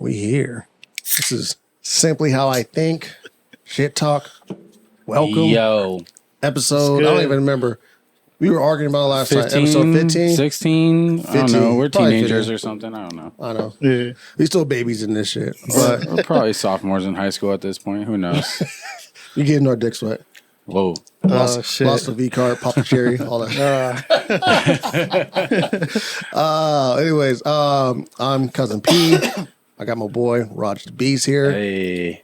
We here. This is Simply How I Think. Shit Talk. Welcome. Yo. Episode, I don't even remember. We were arguing about it last time. Episode 15? 16? 15. I don't know. We're Probably teenagers 15. or something. I don't know. I know. Yeah. We still babies in this shit. But We're probably sophomores in high school at this point. Who knows? we getting our dick sweat. Whoa. Lost the V card, popped the cherry, all that. Anyways, I'm Cousin P. I got my boy Roger the Beast here. Hey.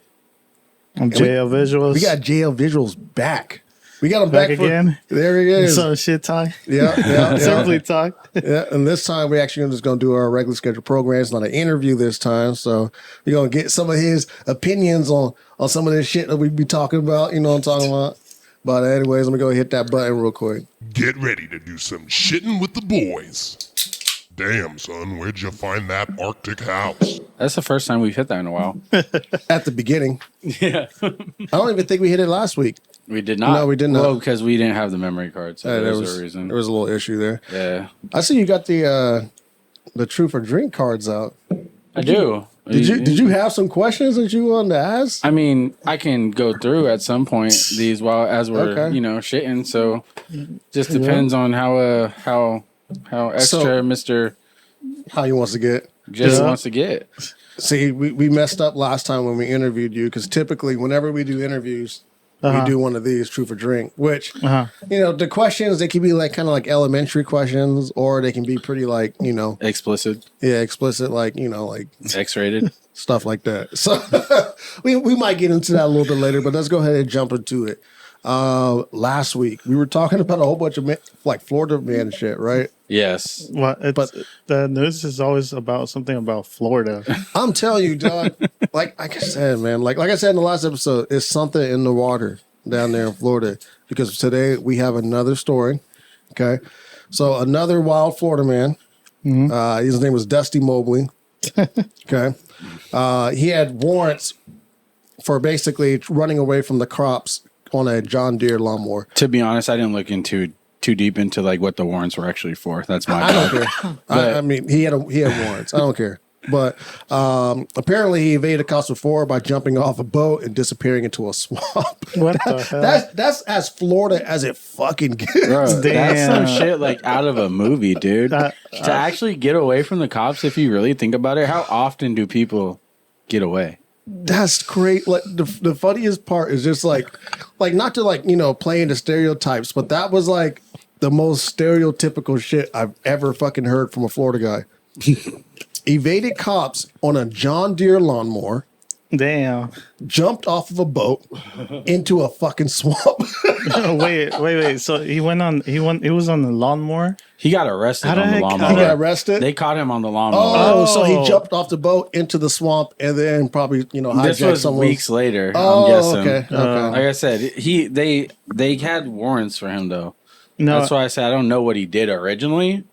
I'm JL Visuals. We got JL Visuals back. We got him back, again. There he is. Some shit talk. Yeah. Simply talk. Yeah, and this time we're actually just going to do our regular scheduled program. It's not an interview this time, so we're going to get some of his opinions on some of this shit that we be talking about. You know what I'm talking about? But anyways, let me go hit that button real quick. Get ready to do some shitting with the boys. Damn, son, where'd you find that Arctic house? That's the first time we've hit that in a while. At the beginning. Yeah. I don't even think we hit it last week. We did not. No, we did not. Well, because we didn't have the memory card. So There there's a reason. was a little issue there. Yeah. I see you got the Truth or Drink cards out. I do. Did you have some questions that you wanted to ask? I mean, I can go through at some point these as we're Okay. shitting. So just depends on how extra Mr. How you wants to get? Jesse Yeah. wants to get. See, we messed up last time when we interviewed you because typically whenever we do interviews, we do one of these Truth or Drink, which the questions, they can be like kind of like elementary questions, or they can be pretty like Explicit. explicit, like like X-rated. stuff like that. So we might get into that a little bit later, but let's go ahead and jump into it. Last week we were talking about a whole bunch of like Florida man shit, right? Yes. Well, the news is always about something about Florida. I'm telling you, dog. like I said, man. Like I said in the last episode, it's something in the water down there in Florida. Because today we have another story. Okay, so another wild Florida man. His name was Dusty Mobley. Okay, he had warrants for basically running away from the cops on a John Deere lawnmower. To be honest, I didn't look into too deep into like what the warrants were actually for. That's my I don't bad. care. I mean, he had warrants. I don't care. But apparently he evaded cops before by jumping off a boat and disappearing into a swamp. What the hell? That's as Florida as it fucking gets. Bro, that's some Damn. shit like out of a movie, dude. To actually get away from the cops, if you really think about it, how often do people get away? That's great. Like the funniest part is just like not to play into stereotypes, but that was like the most stereotypical shit I've ever fucking heard from a Florida guy. Evaded cops on a John Deere lawnmower, Damn. jumped off of a boat into a fucking swamp. wait. So he was on the lawnmower. He got arrested How the on the heck- lawnmower. He got arrested. They caught him on the lawnmower. Oh, so he Oh. jumped off the boat into the swamp and then probably hijacked This was someone's. weeks later. Oh, I'm guessing. okay. Like I said, they had warrants for him though. No, That's why I said I don't know what he did originally,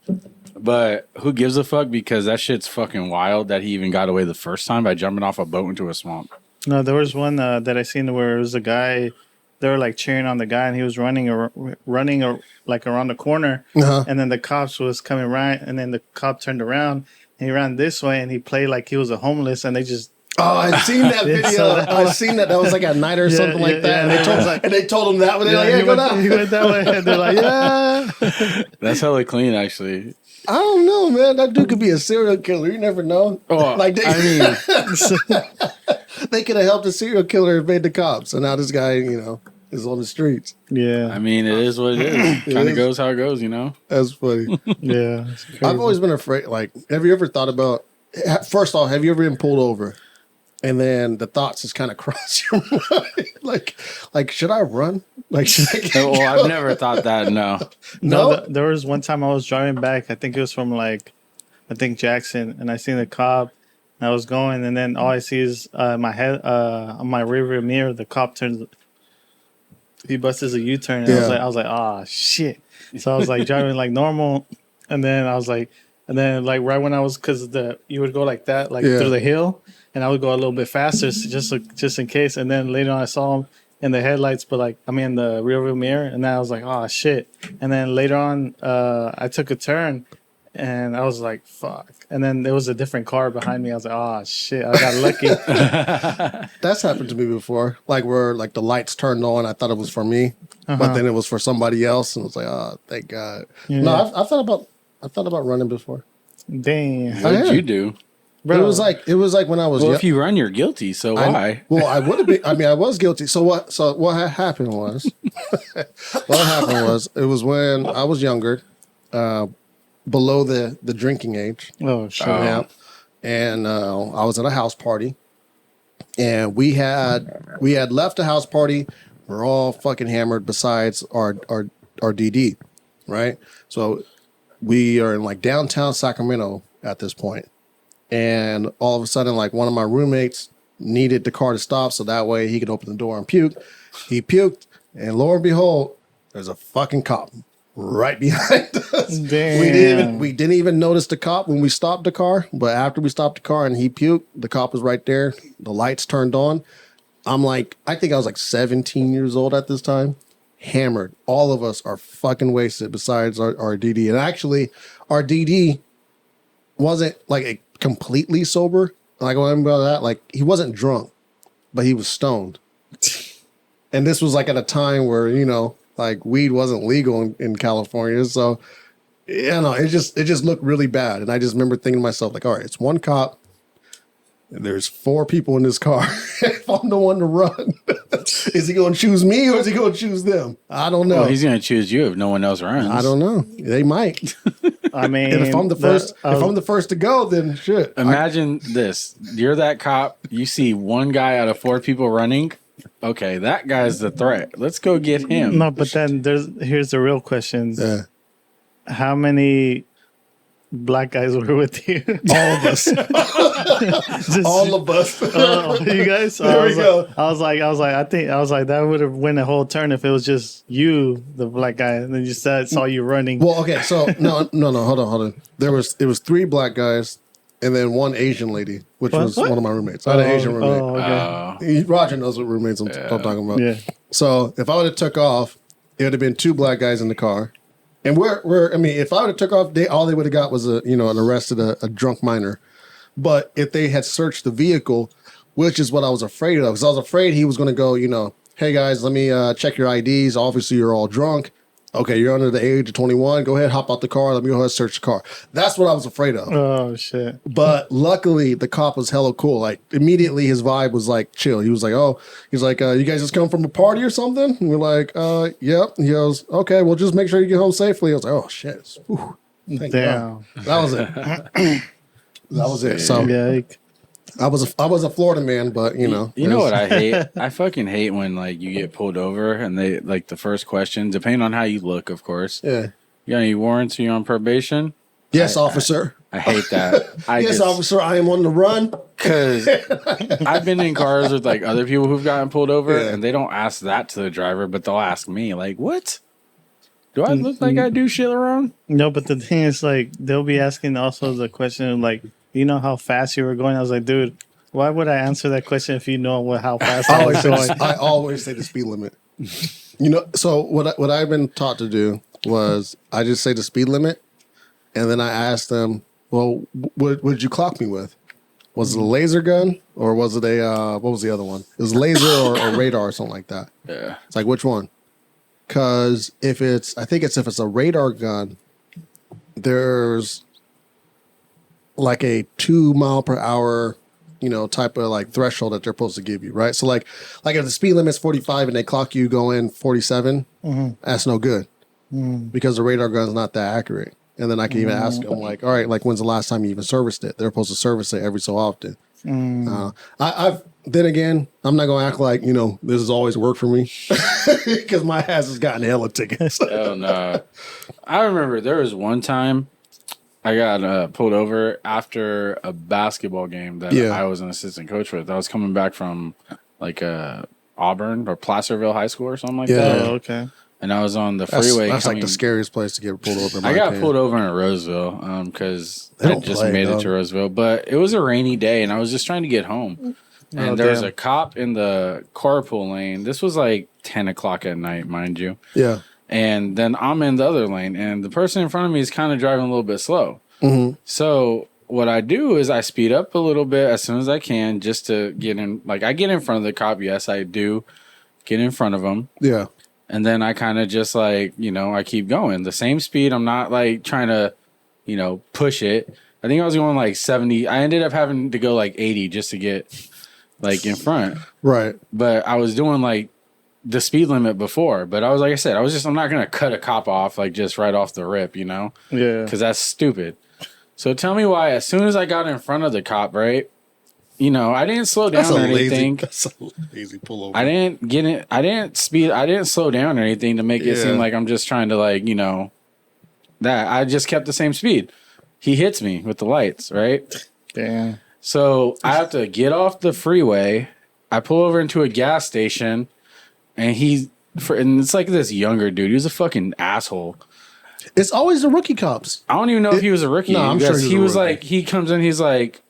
but who gives a fuck? Because that shit's fucking wild that he even got away the first time by jumping off a boat into a swamp. no. There was one that I seen where it was a guy. They were like cheering on the guy, and he was running like around the corner, and then the cops was coming right, and then the cop turned around, and he ran this way, and he played like he was a homeless, and they just Oh, I've seen that Yeah, video. so- I've seen that. That was like at night or something like that. yeah, And they told him that. But they're like, he go went, down. he went that way, and they're like, yeah. That's hella clean, actually. I don't know, man. That dude could be a serial killer. You never know. Oh, Like they, I mean, they could have helped a serial killer evade the cops, and now this guy, is on the streets. Yeah, I mean, it is what it is. Kind is. of goes how it goes, you know. That's funny. yeah. It's crazy. I've always been afraid. Like, have you ever thought about? First off, have you ever been pulled over, and then the thoughts just kind of cross your mind, like should I run? Like, should I get Well, go? I've never thought that. No. No? There was one time I was driving back. I think it was from Jackson, and I seen the cop. And I was going, and then all I see is my head on my rearview mirror. The cop turns. He busts a U-turn, and Yeah. I was like, ah, shit. So I was like driving like normal, and then I was like, right when I was, because you would go like that, like Yeah. through the hill, and I would go a little bit faster, just in case. And then later on, I saw him in the headlights, but in the rearview mirror, and then I was like, oh shit. And then later on, I took a turn, And I was like, fuck. And then there was a different car behind me. I was like, oh, shit, I got lucky. That's happened to me before. Like where like the lights turned on. I thought it was for me, but then it was for somebody else, and it was like, oh, thank God. Yeah. No, I thought about running before. Damn. What yeah. did you do? Bro. It was like when I was. Well, yo- if you run, you're guilty. So why? Well, I would have been. I mean, I was guilty. So what? So what happened was, it was when I was younger, below the drinking age. Oh, shit. Yeah, and I was at a house party, and we had left a house party. We're all fucking hammered. Besides our DD, right? So we are in like downtown Sacramento at this point. And all of a sudden, like one of my roommates needed the car to stop so that way he could open the door and puke. He puked, and lo and behold, there's a fucking cop right behind us. Damn. We didn't even notice the cop when we stopped the car, but after we stopped the car and he puked, the cop was right there. The lights turned on. I'm like, I think I was like 17 years old at this time, hammered. All of us are fucking wasted besides our DD. And actually, our DD wasn't like a completely sober. Like I remember that. Like he wasn't drunk, but he was stoned. And this was like at a time where, you know, like weed wasn't legal in California. So, you know, it just looked really bad. And I just remember thinking to myself, like, all right, it's one cop and there's 4 people in this car. If I'm the one to run, is he going to choose me or is he going to choose them? I don't know. Well, he's going to choose you if no one else runs. I don't know. They might. I mean, And if I'm the first to go, then shit. Imagine this. You're that cop. You see one guy out of 4 people running. Okay, that guy's the threat. Let's go get him. no, but then here's the real question. Yeah. How many black guys were with you? All of us. Just- All of us. you guys. There we go. I was like, that would have went a whole turn if it was just you, the black guy, and then you saw you running. Well, okay, so no, hold on. It was 3 black guys and then 1 Asian lady, which was What? one of my roommates. I had an Asian roommate. Oh, okay. Roger knows what roommates I'm talking about. Yeah. So if I would have took off, it would have been 2 black guys in the car. And I mean, if I would have took off, all they would have got was an arrested a drunk minor. But if they had searched the vehicle, which is what I was afraid of, because I was afraid he was going to go, hey guys, let me check your IDs. Obviously, you're all drunk. Okay, you're under the age of 21. Go ahead, hop out the car. Let me go ahead and search the car. That's what I was afraid of. Oh shit. But luckily, the cop was hella cool. Like immediately, his vibe was like chill. He was like, you guys just come from a party or something? And we're like, yep. He goes, okay, well, just make sure you get home safely. I was like, oh shit. Whew. Thank Damn. God. That was it. That was it. So Yeah. I was a Florida man, but You know what I hate? I fucking hate when like you get pulled over and they like the first question, depending on how you look, of course. Yeah. You got any warrants? Are you on probation? Yes, officer. I hate that. Yes, officer. I am on the run. Because I've been in cars with like other people who've gotten pulled over, Yeah. and they don't ask that to the driver, but they'll ask me, like, "What? Do I look like I do shit wrong?" No, but the thing is, like, they'll be asking also the question of, like, you know how fast you were going? I was like, dude, why would I answer that question if you know how fast I was going? I always say the speed limit. So what I've been taught to do was I just say the speed limit, and then I ask them, well, what did you clock me with? Was it a laser gun or was it a what was the other one? It was laser or radar or something like that. Yeah. It's like which one? Because if it's a radar gun, there's like a 2 mile per hour, type of like threshold that they're supposed to give you, right? So like if the speed limit's 45 and they clock you going 47, that's no good because the radar gun's not that accurate. And then I can even ask them like, all right, like when's the last time you even serviced it? They're supposed to service it every so often. Then again, I'm not gonna act like this has always worked for me because my ass has gotten hella tickets. Hell no. I remember there was one time I got pulled over after a basketball game that Yeah. I was an assistant coach with. I was coming back from like Auburn or Placerville High School or something like Yeah. that. Oh, okay. And I was on the That's freeway. like coming- the scariest place to get pulled over. in I my got opinion. pulled over in Roseville because They I don't just play, made it dog. to Roseville. But it was a rainy day and I was just trying to get home. And Oh, there was damn. a cop in the carpool lane. This was like 10 o'clock at night, mind you. Yeah. And then I'm in the other lane, and the person in front of me is kind of driving a little bit slow. So what I do is I speed up a little bit as soon as I can just to get in. Like I get in front of the cop. Yes, I do get in front of him. Yeah. And then I kind of just like, I keep going the same speed. I'm not like trying to, push it. I think I was going like 70. I ended up having to go like 80 just to get like in front. Right. But I was doing like the speed limit before. But I was, like I said, I'm not going to cut a cop off like just right off the rip, Yeah. Because that's stupid. So tell me why, as soon as I got in front of the cop, right? I didn't slow down or anything. That's a lazy pullover. I didn't get it. I didn't speed. I didn't slow down or anything to make it seem like I'm just trying to like, that. I just kept the same speed. He hits me with the lights, right? Damn. So I have to get off the freeway. I pull over into a gas station, and and it's like this younger dude. He was a fucking asshole. It's always the rookie cops. I don't even know if he was a rookie. No, I'm sure he was like, he comes in, he's like,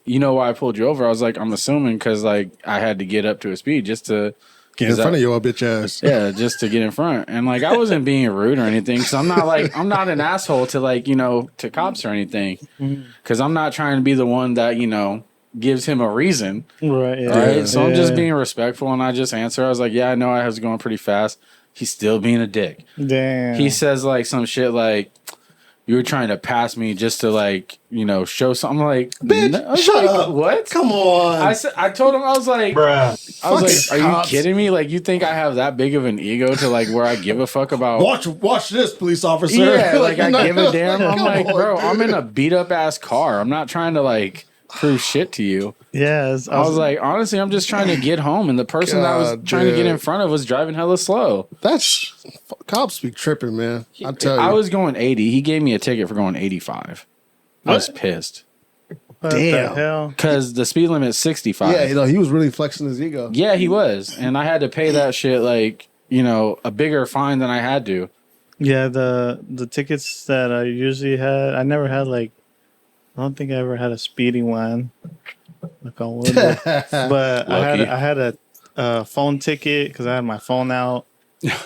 you know why I pulled you over? I was like, I'm assuming because like I had to get up to a speed just to Get in front of your bitch ass. Yeah, just to get in front. And like I wasn't being rude or anything because I'm not an asshole to like, to cops or anything. Because I'm not trying to be the one that, gives him a reason. Right. Yeah. Right. So I'm just being respectful and I just answer. I was like, yeah, I know I was going pretty fast. He's still being a dick. Damn. He says like some shit like, you were trying to pass me just to like, show something. Like, bitch, no. shut up. What? Come on. I told him, I was like, Bruh. I was like, Fucking are cops. you kidding me? Like, you think I have that big of an ego to like where I give a fuck about? Watch this, police officer. Yeah, like I no, give a damn. I'm come like, on, bro, dude. I'm in a beat up ass car. I'm not trying to like prove shit to you. Yes. I was like, honestly, I'm just trying to get home, and the person that I was God, trying to get dude. in front of was driving hella slow. That's cops be tripping, man. I tell you. I was going 80. He gave me a ticket for going 85. I was pissed what damn. the hell? because the speed limit is 65. yeah, he was really flexing his ego. Yeah, he was, and I had to pay that shit like a bigger fine than I had to. Yeah, the tickets that I usually had, I never had like, I don't think I ever had a speeding one. Like on wood, but Lucky. I had a phone ticket because I had my phone out.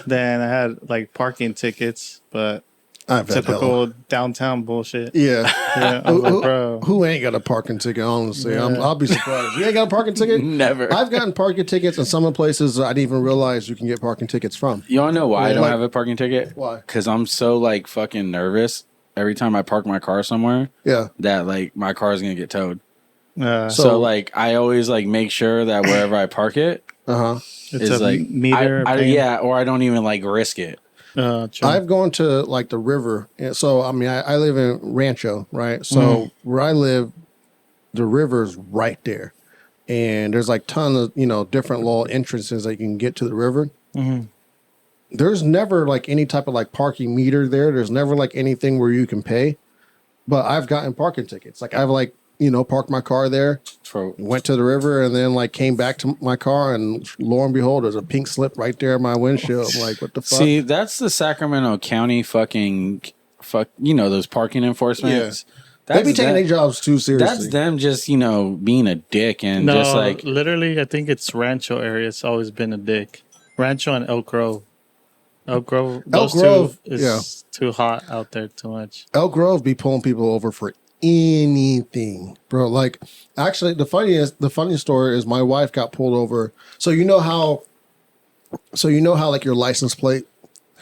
Then I had like parking tickets, but I've had hella. typical downtown bullshit. Yeah. Yeah, I was like, bro. Who ain't got a parking ticket? Honestly, I'll be surprised. You ain't got a parking ticket? Never. I've gotten parking tickets in some places I didn't even realize you can get parking tickets from. You wanna know why I don't Like- have a parking ticket? Why? Because I'm so like fucking nervous every time I park my car somewhere Yeah. that like my car is gonna get towed. So So like I always like make sure that wherever I park it it's is a like meter. yeah, or I don't even like risk it. True. I've gone to like the river. And so, I mean, I live in Rancho, right? So where I live, the river's right there. And there's like tons of, different little entrances that you can get to the river. There's never like any type of like parking meter there. There's never like anything where you can pay. But I've gotten parking tickets. Like I've like, parked my car there, For went to the river, and then like came back to my car, and lo and behold, there's a pink slip right there in my windshield. I'm like, what the fuck? see, that's the Sacramento County those parking enforcements. They be That's taking that- their jobs too seriously. That's them just being a dick and no, just like literally, I think it's Rancho area. It's always been a dick. Rancho and Elk Grove. Elk Grove. Those Grove, two is too hot out there. Too much. Elk Grove be pulling people over for anything, bro. Like, actually, the funniest story is my wife got pulled over. So you know how like your license plate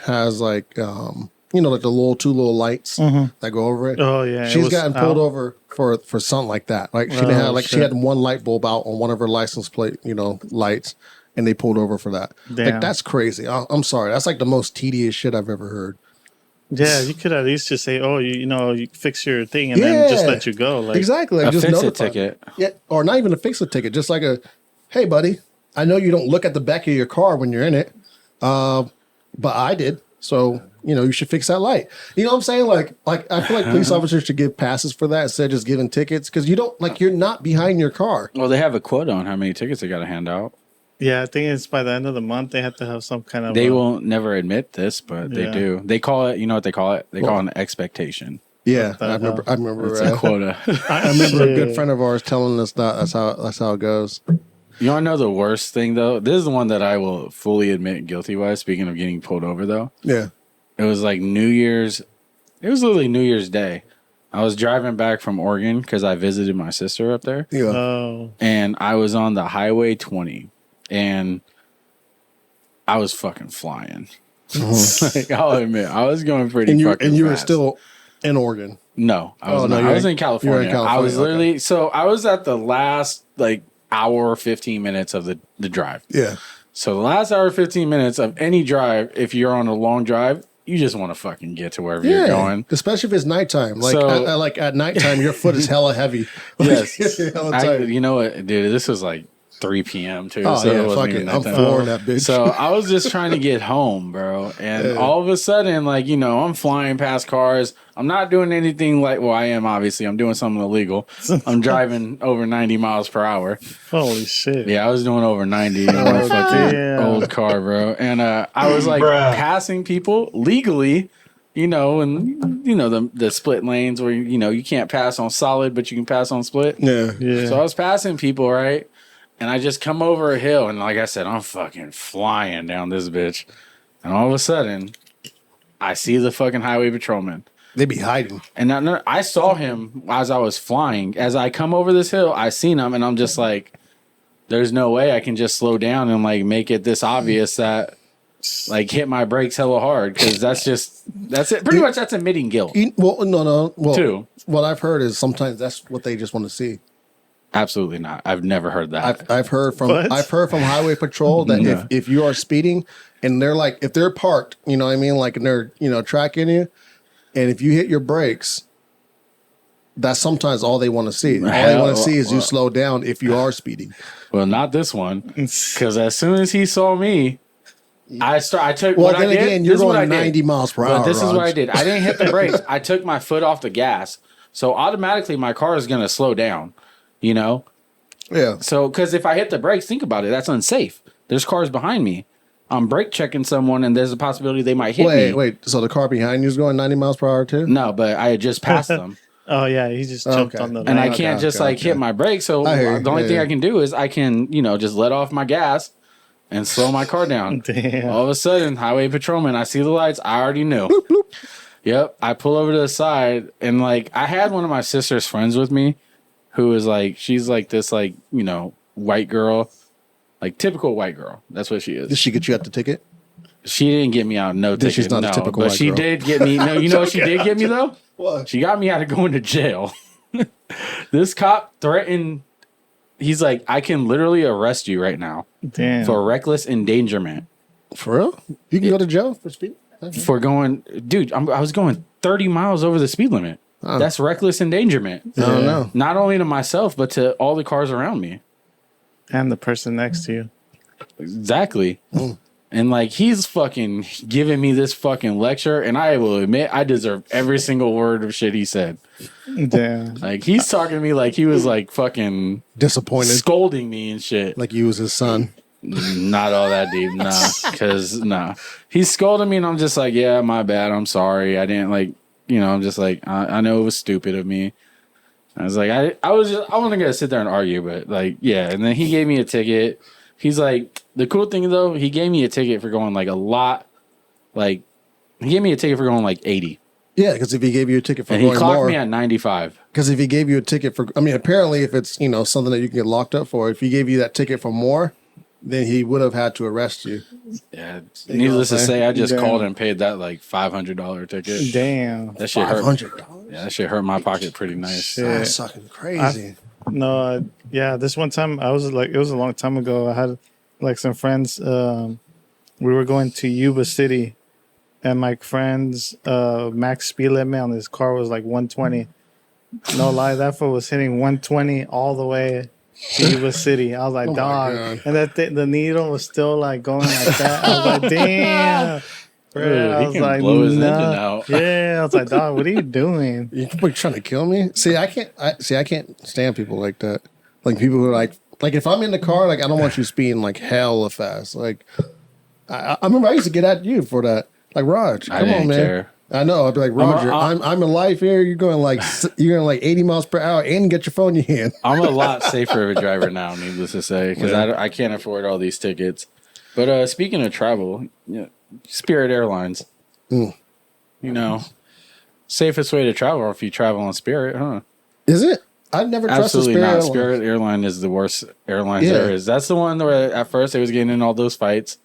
has like like the two little lights that go over it. Oh yeah, it She's was gotten pulled out. over for something like that. Like she Oh, had she shit. had one light bulb out on one of her license plate, lights, and they pulled over for that. Damn. Like that's crazy. I'm sorry. That's like the most tedious shit I've ever heard. Yeah, you could at least just say, "Oh, you fix your thing," and then just Yeah. let you go. Like, Exactly. Like a just fix-it notify me. ticket. Yeah, or not even a fix a ticket, just like hey buddy, I know you don't look at the back of your car when you're in it, but I did, so you should fix that light. You know what I'm saying? Like I feel like police officers should give passes for that instead of just giving tickets because you're not behind your car. Well, they have a quota on how many tickets they got to hand out. yeah, I think it's by the end of the month they have to have some kind of. They won't never admit this, but they Yeah. do. They call it. You know what they call it? They call it an expectation. Yeah, the I remember. hell? I remember. It's a quota. I remember a good friend of ours telling us that that's how it goes. You want to know the worst thing though? This is the one that I will fully admit guilty was. Speaking of getting pulled over, though, Yeah. it was like New Year's. It was literally New Year's Day. I was driving back from Oregon because I visited my sister up there. Yeah. Oh, And I was on the Highway 20 and I was fucking flying. Like, I'll admit, I was going pretty and fucking you were fast. still in Oregon. No, I was Oh, no, not. you're I was in- in California. you're in California, I was okay. literally, so I was at the last like hour, 15 minutes of the drive. Yeah. So the last hour, 15 minutes of any drive, if you're on a long drive, you just want to fucking get to wherever Yeah. you're going. Especially if it's nighttime. Like, So- like at nighttime, your foot is hella heavy. Yes. Hella I, tight. you know what, dude, this was like 3 p.m. too. Oh, so it yeah. wasn't Fuck even it. that I'm time. flooring that bitch. So I was just trying to get home, bro. And all of a sudden, like, you know, I'm flying past cars. I'm not doing anything like, well, I am obviously. I'm doing something illegal. I'm driving over 90 miles per hour. holy shit! Yeah, I was doing over 90 in my Oh, fucking damn. old car, bro. And I was like passing people legally, you know, and, you know, the split lanes where, you know, you can't pass on solid, but you can pass on split. Yeah. Yeah. So I was passing people, right? And I just come over a hill, and like I said, I'm fucking flying down this bitch. And all of a sudden, I see the fucking highway patrolman. They be hiding. And I saw him as I was flying. As I come over this hill, I seen him, and I'm just like, there's no way I can just slow down and like make it this obvious that like hit my brakes hella hard, because that's it. Pretty much that's admitting guilt. Well, no. Well, Too. what I've heard is sometimes that's what they just want to see. Absolutely not. I've never heard that. I've heard from What? highway patrol that if you are speeding and they're like, if they're parked, you know what I mean, like, and they're, you know, tracking you, and if you hit your brakes, that's sometimes all they want to see. All they want to see is you slow down if you are speeding. Well, not this one, because as soon as he saw me, I took. Well, what then I did, again, this you're is what I going did. 90 miles per hour. But this is what I Raj. did. I didn't hit the brakes. I took my foot off the gas, so automatically my car is going to slow down. You know, Yeah. so because if I hit the brakes, think about it. That's unsafe. There's cars behind me. I'm brake checking someone, and there's a possibility they might hit me. Wait. So the car behind you is going 90 miles per hour too? No, but I had just passed them. Oh yeah, he just jumped Okay. on the. And I lane. can't just okay. hit my brakes. So I hear you. the only Yeah, thing yeah. I can do is I can, you know, just let off my gas and slow my car down. Damn. All of a sudden, highway patrolman, I see the lights. I already knew. Yep. I pull over to the side, and like I had one of my sister's friends with me who was like, she's like this, like, you know, white girl, like typical white girl. That's what she Did is. she get you out the ticket? She didn't get me out no ticket. She's not a no, typical but white she girl. did get me. No, you know what she did get me though? What? She got me out of going to jail. This cop threatened. He's like, I can literally arrest you right now Damn. for reckless endangerment For real? You can go to jail for speeding? for going, dude. I was going 30 miles over the speed limit. That's reckless endangerment. I don't know. Not only to myself, but to all the cars around me. And the person next to you. Exactly. And like he's fucking giving me this fucking lecture, and I will admit I deserve every single word of shit he said. Damn. Like he's talking to me like he was like fucking Disappointed. scolding me and shit. Like you was his son. Not all that deep, nah. Because he's scolding me, and I'm just like, yeah, my bad. I'm sorry. I didn't like, you know. I'm just like, I know it was stupid of me. I was like, I wasn't gonna sit there and argue, but like, yeah. And then he gave me a ticket. He's like, the cool thing though, he gave me a ticket for going like a lot, like he gave me a ticket for going like 80, Yeah, because if he gave you a ticket for and he going clocked more, me at 95. because if he gave you a ticket for, I mean, apparently if it's, you know, something that you can get locked up for, if he gave you that ticket for more, then he would have had to arrest you. Yeah, You know needless to what I'm say, I just Damn. called and paid that like $500 ticket. Damn. That shit hurt. $500? Yeah, that shit hurt my pocket pretty nice. Shit. That's fucking crazy. No, yeah, this one time I was like, it was a long time ago. I had like some friends. We were going to Yuba City, and my friend's max speed limit on his car was like 120. No lie, that fool was hitting 120 all the way to Yuba City. I was like, Oh my dog, God. and that the needle was still like going like that. I was like, damn. Dude, I he was can like, blow his nah. engine out. Yeah, I was like, dog, what are you doing? You trying to kill me? See, I can't stand people like that. Like people who are like if I'm in the car, like I don't want you speeding like hella fast. Like I remember I used to get at you for that. Like Raj, I come didn't on, man. care. I know. I'd be like, Roger, I'm in life here. You're going like 80 miles per hour and get your phone in your hand. I'm a lot safer of a driver now, needless to say, because I can't afford all these tickets. But speaking of travel, Spirit Airlines, you know, Safest way to travel if you travel on Spirit, huh? Is it? I've never trusted Absolutely Spirit not. Airlines. Spirit Airline is the worst airline Yeah. there is. That's the one where at first they was getting in all those fights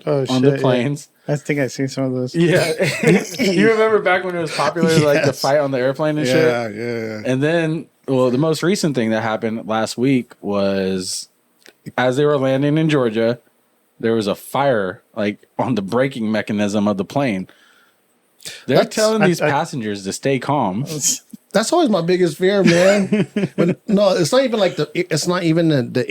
Oh, on shit, the yeah. planes. I think I've seen some of those. Yeah. You remember back when it was popular, like the Yes. fight on the airplane and shit? Yeah. And then, well, the most recent thing that happened last week was as they were landing in Georgia, there was a fire like on the braking mechanism of the plane. They're That's- telling these I- passengers to stay calm. That's always my biggest fear, man. No, it's not even like it's not even the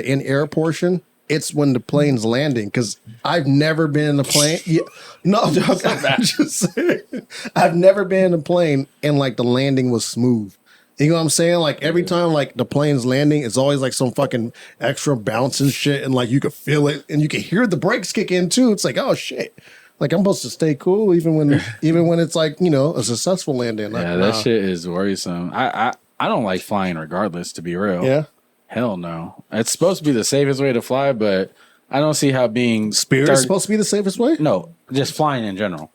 in air portion. It's when the plane's landing because I've never been in a plane. Yeah, no, dog, I'm just saying. I've never been in a plane and like the landing was smooth. You know what I'm saying? Like every time like the plane's landing, it's always like some fucking extra bounce and shit, and like you could feel it and you can hear the brakes kick in too. It's like, oh shit. Like I'm supposed to stay cool even when it's like, you know, a successful landing. Like, Yeah, that shit is worrisome. I don't like flying regardless, to be real. Yeah. Hell no. It's supposed to be the safest way to fly, but I don't see how being Spirit is supposed to be the safest way? No, just flying in general.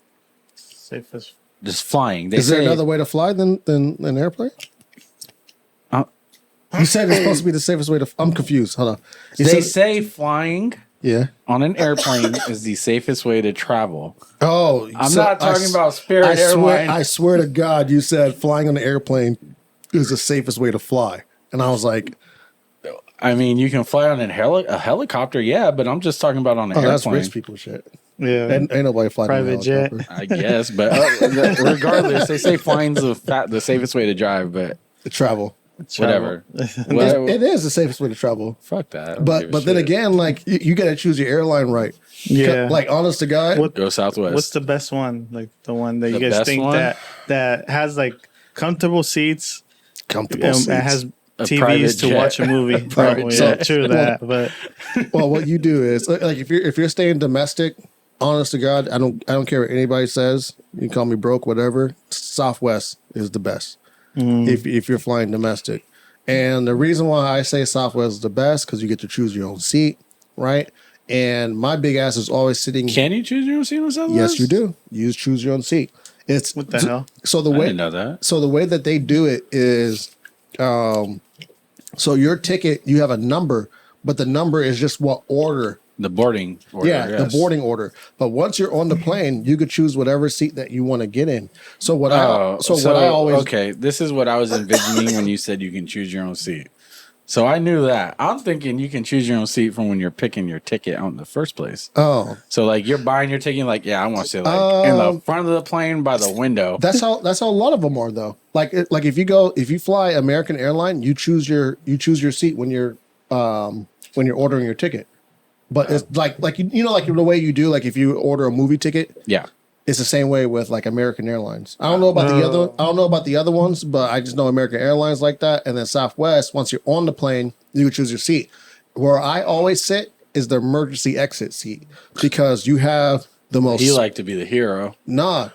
Safest. Just flying. They Is there say another way to fly than an airplane? Uh, You said it's supposed to be the safest way to. I'm confused. Hold on. You they said- say flying yeah. on an airplane is the safest way to travel. Oh, I'm so not talking about Spirit I swear, Airline. I swear to God, you said flying on an airplane is the safest way to fly, and I was like, I mean, you can fly on a helicopter, yeah, but I'm just talking about on an "Oh, that's airplane. rich people shit." Yeah. Ain't nobody flying on a Private jet. helicopter. I guess, but regardless, they say flying's the safest way to drive, but To travel. whatever. It is the safest way to travel. Fuck that. I don't give But a then shit. again, like you got to choose your airline right. Yeah. Like honest to God, What- Go Southwest. What's the best one? Like the one that The you guys best think one? that has like comfortable seats comfortable and seats. it has A private TVs to jet. watch a movie. Private Oh, jet. yeah, true that. But Well, what you do is like if you're staying domestic, honest to God, I don't care what anybody says. You can call me broke, whatever. Southwest is the best if you're flying domestic. And the reason why I say Southwest is the best because you get to choose your own seat, right? And my big ass is always sitting. Can you choose your own seat on Southwest? Yes, you do. You choose your own seat. It's what the hell? So the I way didn't know that. so the way that they do it is, so your ticket you have a number, but the number is just what order. The boarding order. Yeah, the yes. boarding order. But once you're on the plane, you could choose whatever seat that you want to get in. So what Oh, what I always okay. This is what I was envisioning when you said you can choose your own seat. So I knew that. I'm thinking you can choose your own seat from when you're picking your ticket out in the first place. oh So like you're buying your ticket, like yeah, I want to sit like in the front of the plane by the window. that's how a lot of them are though. Like if you fly American Airline, you choose your seat when you're ordering your ticket. But it's like you know like the way you do like if you order a movie ticket, Yeah. it's the same way with like American Airlines. I don't know about the other ones, but I just know American Airlines like that. And then Southwest, once you're on the plane, you can choose your seat. Where I always sit is the emergency exit seat because you have the most. You like to be the hero. Nah,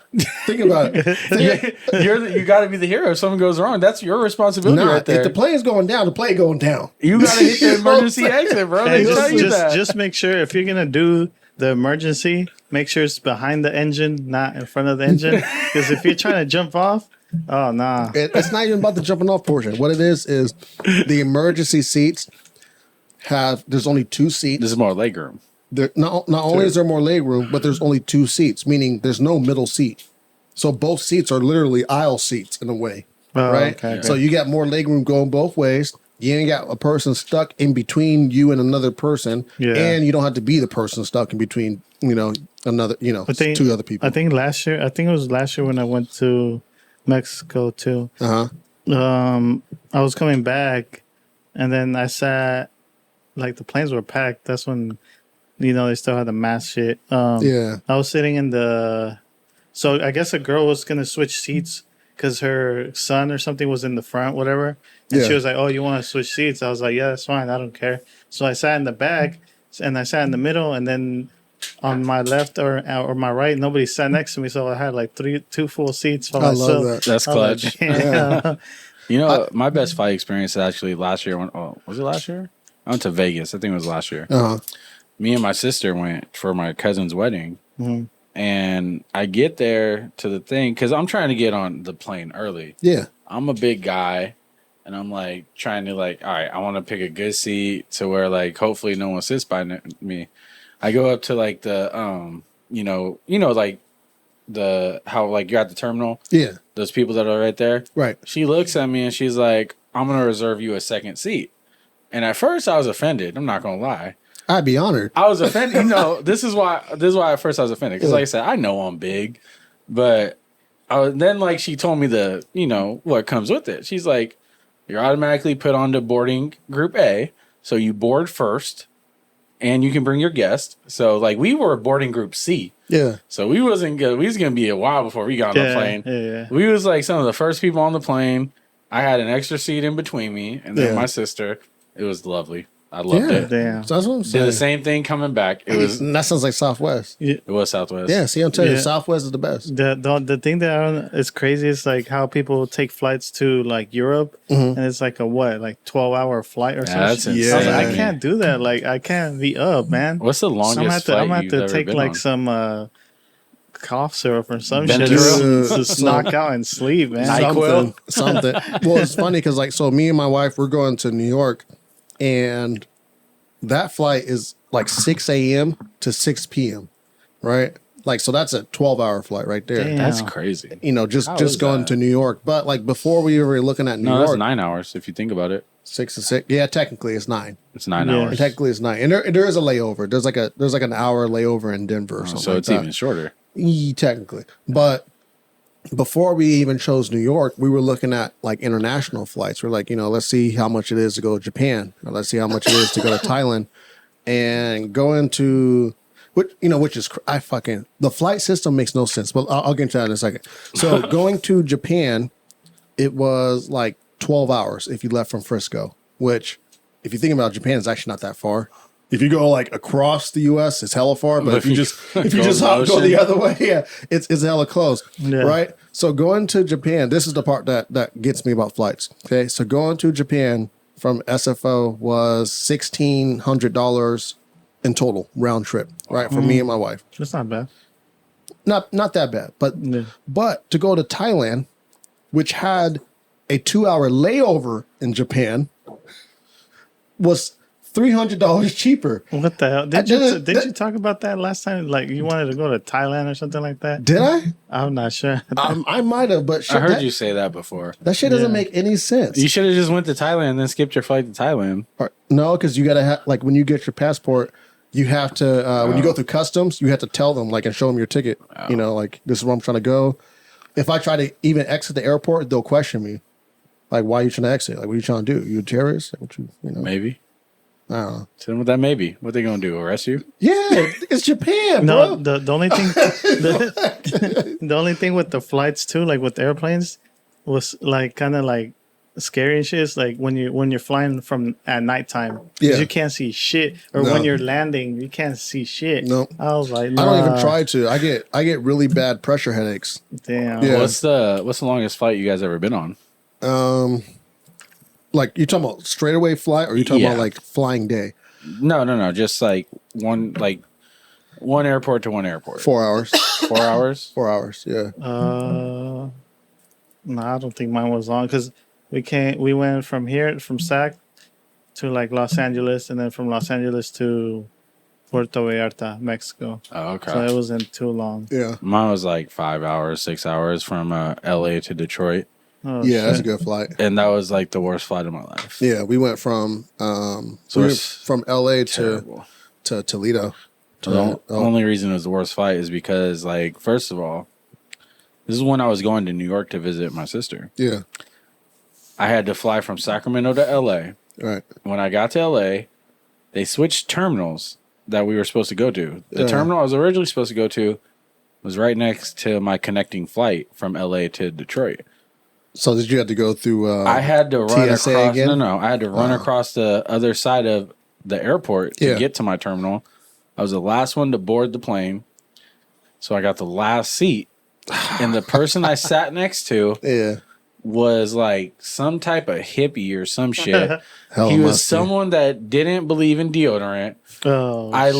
think about it. You got to be the hero. If something goes wrong, that's your responsibility Nah, right there. if the plane's going down, the plane going down. You got to hit the You know what I'm emergency saying? exit, bro. Hey, They tell you that. just make sure if you're gonna do the emergency, make sure it's behind the engine, not in front of the engine. Because if you're trying to jump off, oh nah. It's not even about the jumping off portion. What it is the emergency seats there's only two seats. This is more legroom. There, not only is there more leg room, but there's only two seats, meaning there's no middle seat. So both seats are literally aisle seats in a way, Oh, right? okay. So you got more leg room going both ways. You ain't got a person stuck in between you and another person, Yeah. and you don't have to be the person stuck in between, another, two other people. I think it was last year when I went to Mexico too. I was coming back, and then I sat like the planes were packed. That's when they still had the mask shit. Yeah. I was sitting in so I guess a girl was gonna switch seats because her son or something was in the front, whatever. And she Yeah. was like, "Oh, you want to switch seats?" I was like, "Yeah, that's fine. I don't care." So I sat in the back, and I sat in the middle, and then on my left or my right, nobody sat next to me, so I had like two full seats for I myself. love that. That's I was clutch. like, "Damn." You know, my best flight experience actually last year. Was it last year? I went to Vegas. I think it was last year. Uh-huh. Me and my sister went for my cousin's wedding, And I get there to the thing because I'm trying to get on the plane early. Yeah. I'm a big guy, and I'm like trying to like, all right, I want to pick a good seat to where like hopefully no one sits by me. I go up to like the like the how like you're at the terminal. Yeah. Those people that are right there. Right. She looks at me and she's like, I'm gonna reserve you a second seat. And at first I was offended. I'm not gonna lie. I'd be honored. I was offended. This is why at first I was offended. Because like I said, I know I'm big, but then like she told me what comes with it. She's like, you're automatically put on to boarding group A. So you board first and you can bring your guest. So like we were boarding group C. Yeah. So we was gonna be a while before we got on the plane. Yeah. We was like some of the first people on the plane. I had an extra seat in between me and then my sister. It was lovely. I loved it. Damn. So that's what I'm Did saying. the same thing coming back. It was That sounds like Southwest. it was Southwest. Yeah. See, I'm telling you, Yeah. Southwest is the best. The thing that I don't, is crazy is like how people take flights to like Europe and it's like a 12-hour flight or that's something. insane. I was like, Yeah. I can't do that. Like I can't be up, man. What's the So longest I'm flight gonna you've have to ever take been like on? some cough syrup or some shit Benadryl? to knock out and sleep, man. NyQuil? Something. Well, it's funny because like, so me and my wife, we're going to New York, and that flight is like 6 a.m. to 6 p.m. Right? Like, so that's a 12-hour flight right there. Damn. That's crazy. Just How is going that? to New York. But like before we were looking at New No, that's York, 9 hours if you think about it. 6 to 6. Yeah, technically it's 9. It's 9 Yeah. hours. Technically it's 9, and there is a layover. There's like an hour layover in Denver or something. So like it's that. even shorter. Technically, but before we even chose New York, we were looking at like international flights. We're like, let's see how much it is to go to Japan, or let's see how much it is to go to Thailand, and going to which is the flight system makes no sense. But I'll get into that in a second. So going to Japan, it was like 12 hours if you left from Frisco, which if you think about Japan, is actually not that far. If you go like across the U.S., it's hella far. But if you just Go go the other way, yeah, it's hella close, Yeah. right? So going to Japan, this is the part that gets me about flights. Okay, so going to Japan from SFO was $1,600 in total round trip, right, for me and my wife. That's not bad. Not that bad, but Yeah. but to go to Thailand, which had a 2-hour layover in Japan, was $300 cheaper. What the hell? Did didn't- you talk about that last time? Like you wanted to go to Thailand or something like that? Did I? I'm not sure. I might have, but shit, I heard that, you say that before. that shit doesn't Yeah. make any sense. You should have just went to Thailand and then skipped your flight to Thailand. No, because you gotta have like when you get your passport, you have to when you go through customs, you have to tell them like and show them your ticket. Like this is where I'm trying to go. If I try to even exit the airport, they'll question me. Like, why are you trying to exit? Like, what are you trying to do? You a terrorist? Like, what you know? Maybe. I don't know. Tell them what that may be. What they gonna do? Arrest you? Yeah, it's Japan, No, bro. the only thing the only thing with the flights too, like with the airplanes, was like kind of like scary and shit. Is like when you're flying from at nighttime, 'cause Yeah. you can't see shit, or No. when you're landing, you can't see shit. No. I was like, I don't even nah, try to. I get really bad pressure headaches. Damn. Yeah. What's the longest flight you guys ever been on? Like you talking about straightaway flight, or you talking Yeah. about like flying day? No. Just like one airport to one airport. 4 hours. 4 hours? 4 hours. Yeah. No, I don't think mine was long because we went from SAC to like Los Angeles, and then from Los Angeles to Puerto Vallarta, Mexico. Oh, okay. So it wasn't too long. Yeah. Mine was like 5 hours, 6 hours from LA to Detroit. Oh, Yeah, that's a shit. good flight. And that was like the worst flight of my life. Yeah, we went from it's from LA Terrible. to Toledo. The only reason it was the worst flight is because, like, first of all, this is when I was going to New York to visit my sister. Yeah. I had to fly from Sacramento to LA. Right. When I got to LA, they switched terminals that we were supposed to go to. The Yeah. terminal I was originally supposed to go to was right next to my connecting flight from LA to Detroit. So did you have to go through? I had to run TSA across. again? No. I had to run across the other side of the airport to Yeah. get to my terminal. I was the last one to board the plane, so I got the last seat. And the person I sat next to Yeah. was like some type of hippie or some shit. Hell He was must be. someone that didn't believe in deodorant. Oh, I shit.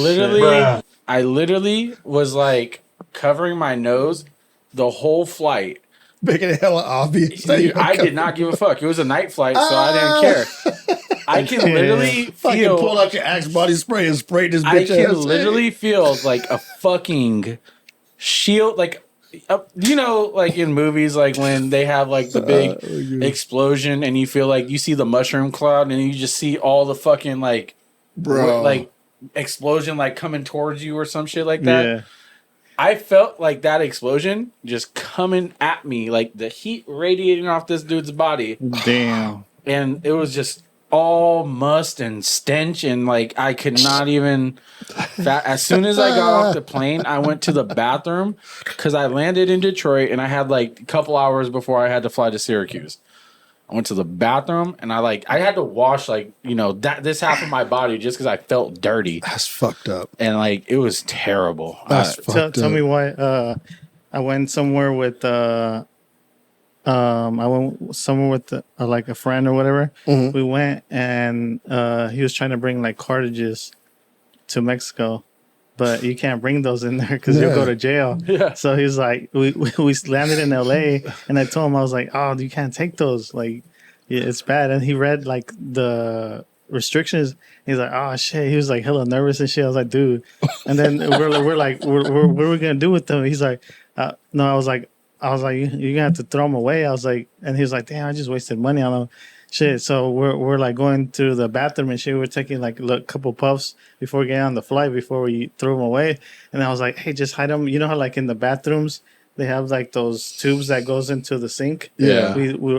literally was like, covering my nose the whole flight. Making it hella obvious. that you I did not give a fuck. It was a night flight, so I didn't care. I can literally Fucking feel. pull out your Axe body spray and spray this I bitch can ass. literally feel like a fucking shield, like you know, like in movies, like when they have like the big explosion, and you feel like you see the mushroom cloud, and you just see all the fucking like, Bro. like explosion like coming towards you or some shit like that. Yeah. I felt like that explosion just coming at me, like the heat radiating off this dude's body, Damn. and it was just all must and stench, and like I could not even. As soon as I got off the plane, I went to the bathroom because I landed in Detroit, and I had like a couple hours before I had to fly to Syracuse. I went to the bathroom, and I had to wash like this half of my body just because I felt dirty, That's fucked up. and like it was terrible. That's fucked up. Tell me why. I went somewhere with. I went somewhere with like a friend or whatever. Mhm. We went and he was trying to bring like cartridges to Mexico, but you can't bring those in there because you'll Yeah. go to jail. Yeah. So he's like, we landed in LA, and I told him, I was like, oh, you can't take those. Like, yeah, it's bad. And he read like the restrictions. He's like, oh shit. He was like hella nervous and shit. I was like, dude. And then we're like, what are we gonna do with them? He's like, no. I was like, you're gonna have to throw them away. I was like, and he was like, damn, I just wasted money on them. Shit. So we're like going to the bathroom and shit. We're taking like a couple puffs before getting on the flight before we threw them away. And I was like, hey, just hide them. You know how like in the bathrooms they have like those tubes that goes into the sink. Yeah.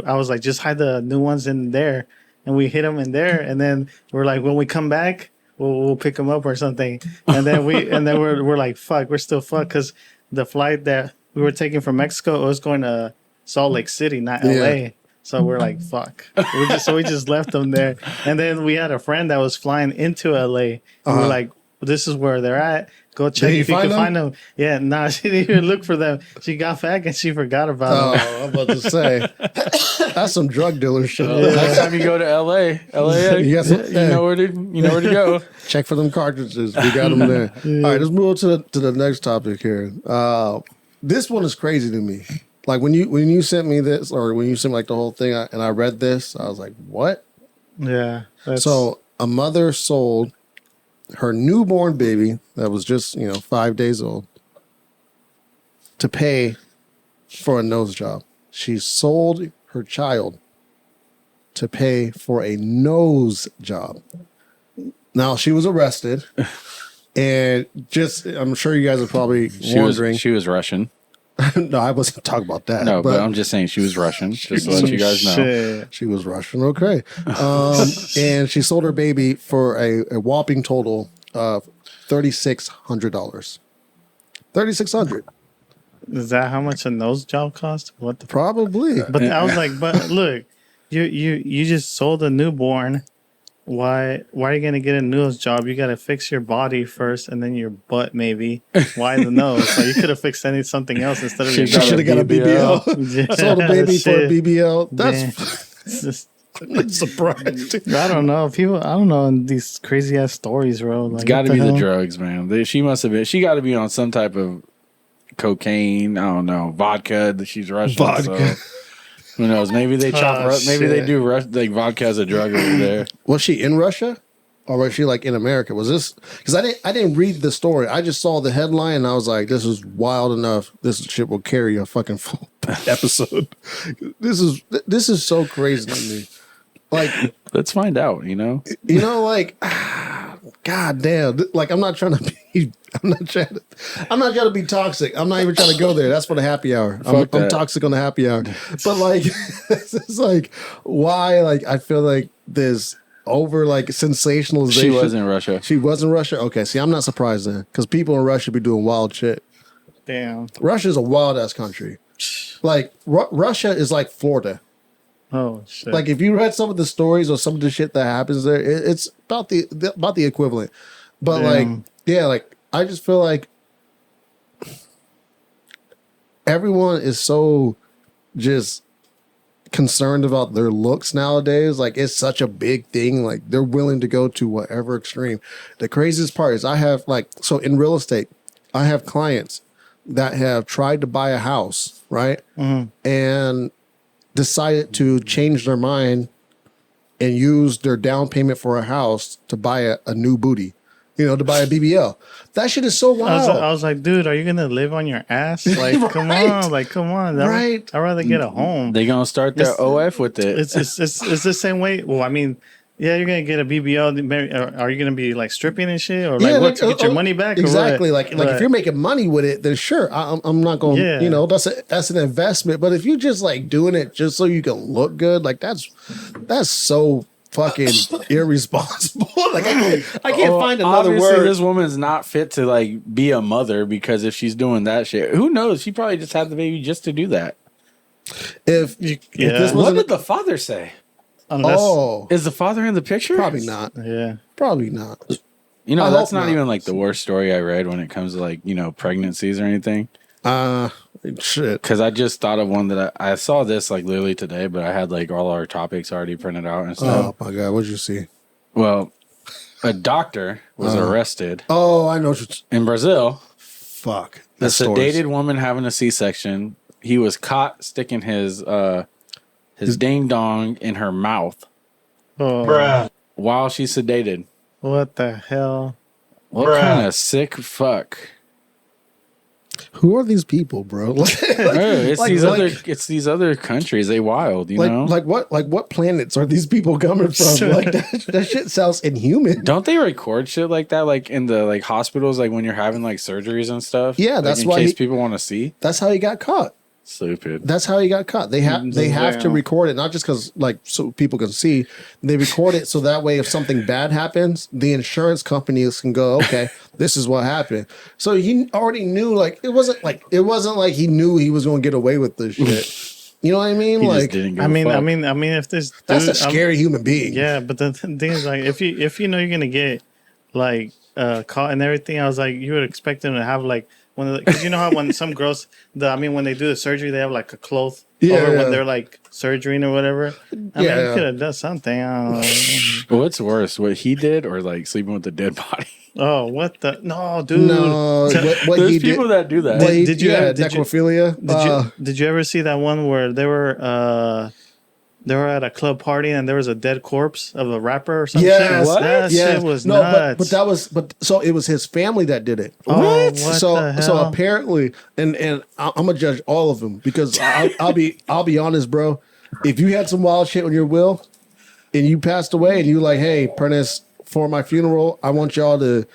I was like, just hide the new ones in there, and we hid them in there. And then we're like, when we come back, we'll pick them up or something. And then we're like, fuck, we're still fucked because the flight that we were taking from Mexico was going to Salt Lake City, not LA. Yeah. So we're like, fuck. We just left them there. And then we had a friend that was flying into LA. And we're like, this is where they're at. Go check Did you if you find can find them. Yeah, nah, she didn't even look for them. She got back and she forgot about them. Oh, I'm about to say. That's some drug dealer shit. Next time you go to LA, Yes, you know where to go. Check for them cartridges. We got them there. All right, let's move on to the next topic here. This one is crazy to me. Like when you sent me this, or when you sent me like the whole thing, and I read this, I was like, "What?" Yeah. So a mother sold her newborn baby that was just 5 days old to pay for a nose job. She sold her child to pay for a nose job. Now she was arrested, and I'm sure you guys are probably wondering. She was Russian. No, I wasn't talking about that. No, but I'm just saying she was Russian. Just to let you guys know. Shit. she was Russian. Okay, and she sold her baby for a whopping total of $3,600. $3,600, Is that how much a nose job cost? What the? probably. But I was like, but look, you just sold a newborn. Why are you gonna get a nose job? You gotta fix your body first, and then your butt maybe. Why the nose? So you could have fixed something else instead of your She should have got a BBL. Yeah, Sold a baby for a shit. BBL. Man. That's It's just- surprising. I don't know. People, I don't know, in these crazy ass stories, bro. Like, It's got to what be the hell? drugs, man. She must have been. She got to be on some type of cocaine. I don't know, vodka. She's Russian. Vodka. So who knows? Maybe they chop. Maybe they shit. do like vodka as a drug over there. Was she in Russia, or was she like in America? Was this because I didn't read the story. I just saw the headline and I was like, this is wild enough. This shit will carry a fucking full episode. This is so crazy to me. Like, Let's find out. like, god damn. Like, I'm not trying to be toxic. I'm not even trying to go there. That's for the happy hour. I'm Fuck that. toxic on the happy hour. But like, it's like, why? Like, I feel like there's over like sensationalization. She was in Russia. She was in Russia. Okay, see, I'm not surprised then, because people in Russia be doing wild shit. Damn. Russia's a wild ass country. Like Russia is like Florida. Oh shit. Like if you read some of the stories or some of the shit that happens there, it's about the equivalent. But like, Damn. yeah, like I just feel like everyone is so just concerned about their looks nowadays. Like it's such a big thing. Like they're willing to go to whatever extreme. The craziest part is I have so in real estate, I have clients that have tried to buy a house, right? And decided to change their mind and use their down payment for a house to buy a new booty, to buy a BBL. That shit is so wild. I was like, dude, are you gonna live on your ass? Like, come on, Right. I'd rather get a home. They gonna start their OF with it. It's the same way. Well, I mean, yeah, you're gonna get a BBL. Are you gonna be like stripping and shit, or like what to get your money back? Exactly. Or like if you're making money with it, then sure, I'm not going. Yeah. That's an investment. But if you're just like doing it just so you can look good, like that's so fucking irresponsible. Like I can't find another obviously word. This woman's not fit to like be a mother, because if she's doing that shit, who knows? She probably just had the baby just to do that. If Yeah. this What wasn't, did the father say? unless, Is the father in the picture? probably not. yeah. Probably not. You know, I that's hope not not. even like the worst story I read when it comes to like, pregnancies or anything. Shit. Because I just thought of one that I saw this like literally today, but I had like all our topics already printed out and stuff. Oh my god, what'd you see? Well, a doctor was arrested Oh, I know. in Brazil. Fuck. A That story's- sedated woman having a C-section. He was caught sticking his ding dong in her mouth Oh, while she's sedated. what the hell? What kind of sick fuck? Who are these people, bro? It's these other countries. They wild, you know. like what planets are these people coming from? Like that shit sounds inhuman. Don't they record shit like that, like in the like hospitals, like when you're having like surgeries and stuff? Yeah, Like, that's in why case he- people want to see. That's how he got caught. Stupid. That's how he got caught. They have to Damn. record it, not just because like so people can see. They record it so that way if something bad happens, the insurance companies can go, okay, this is what happened. So he already knew. Like it wasn't like he knew he was going to get away with this shit. You know what I mean? He just Like didn't give I a mean, fuck. if this that's dude, a scary human being. yeah, but the thing is, like, if you know you're gonna get like caught and everything, I was like, you would expect them to have like one of the, because you know how when some girls, when they do the surgery, they have like a cloth over when they're like surgerying or whatever. I mean, you could have done something. I don't know. What's worse, what he did or like sleeping with the dead body? Oh, what the no, dude. No, what There's he people did. that do that. What he, Did you yeah, ever- did you- necrophilia. Did you ever see that one where they were at a club party and there was a dead corpse of a rapper or something? Yes, What? That shit was nuts. but so it was his family that did it. Oh, what so the so hell? apparently, and I'm gonna judge all of them because I'll be honest, bro. If you had some wild shit on your will, and you passed away, and you like, hey, Prentice, for my funeral, I want y'all to,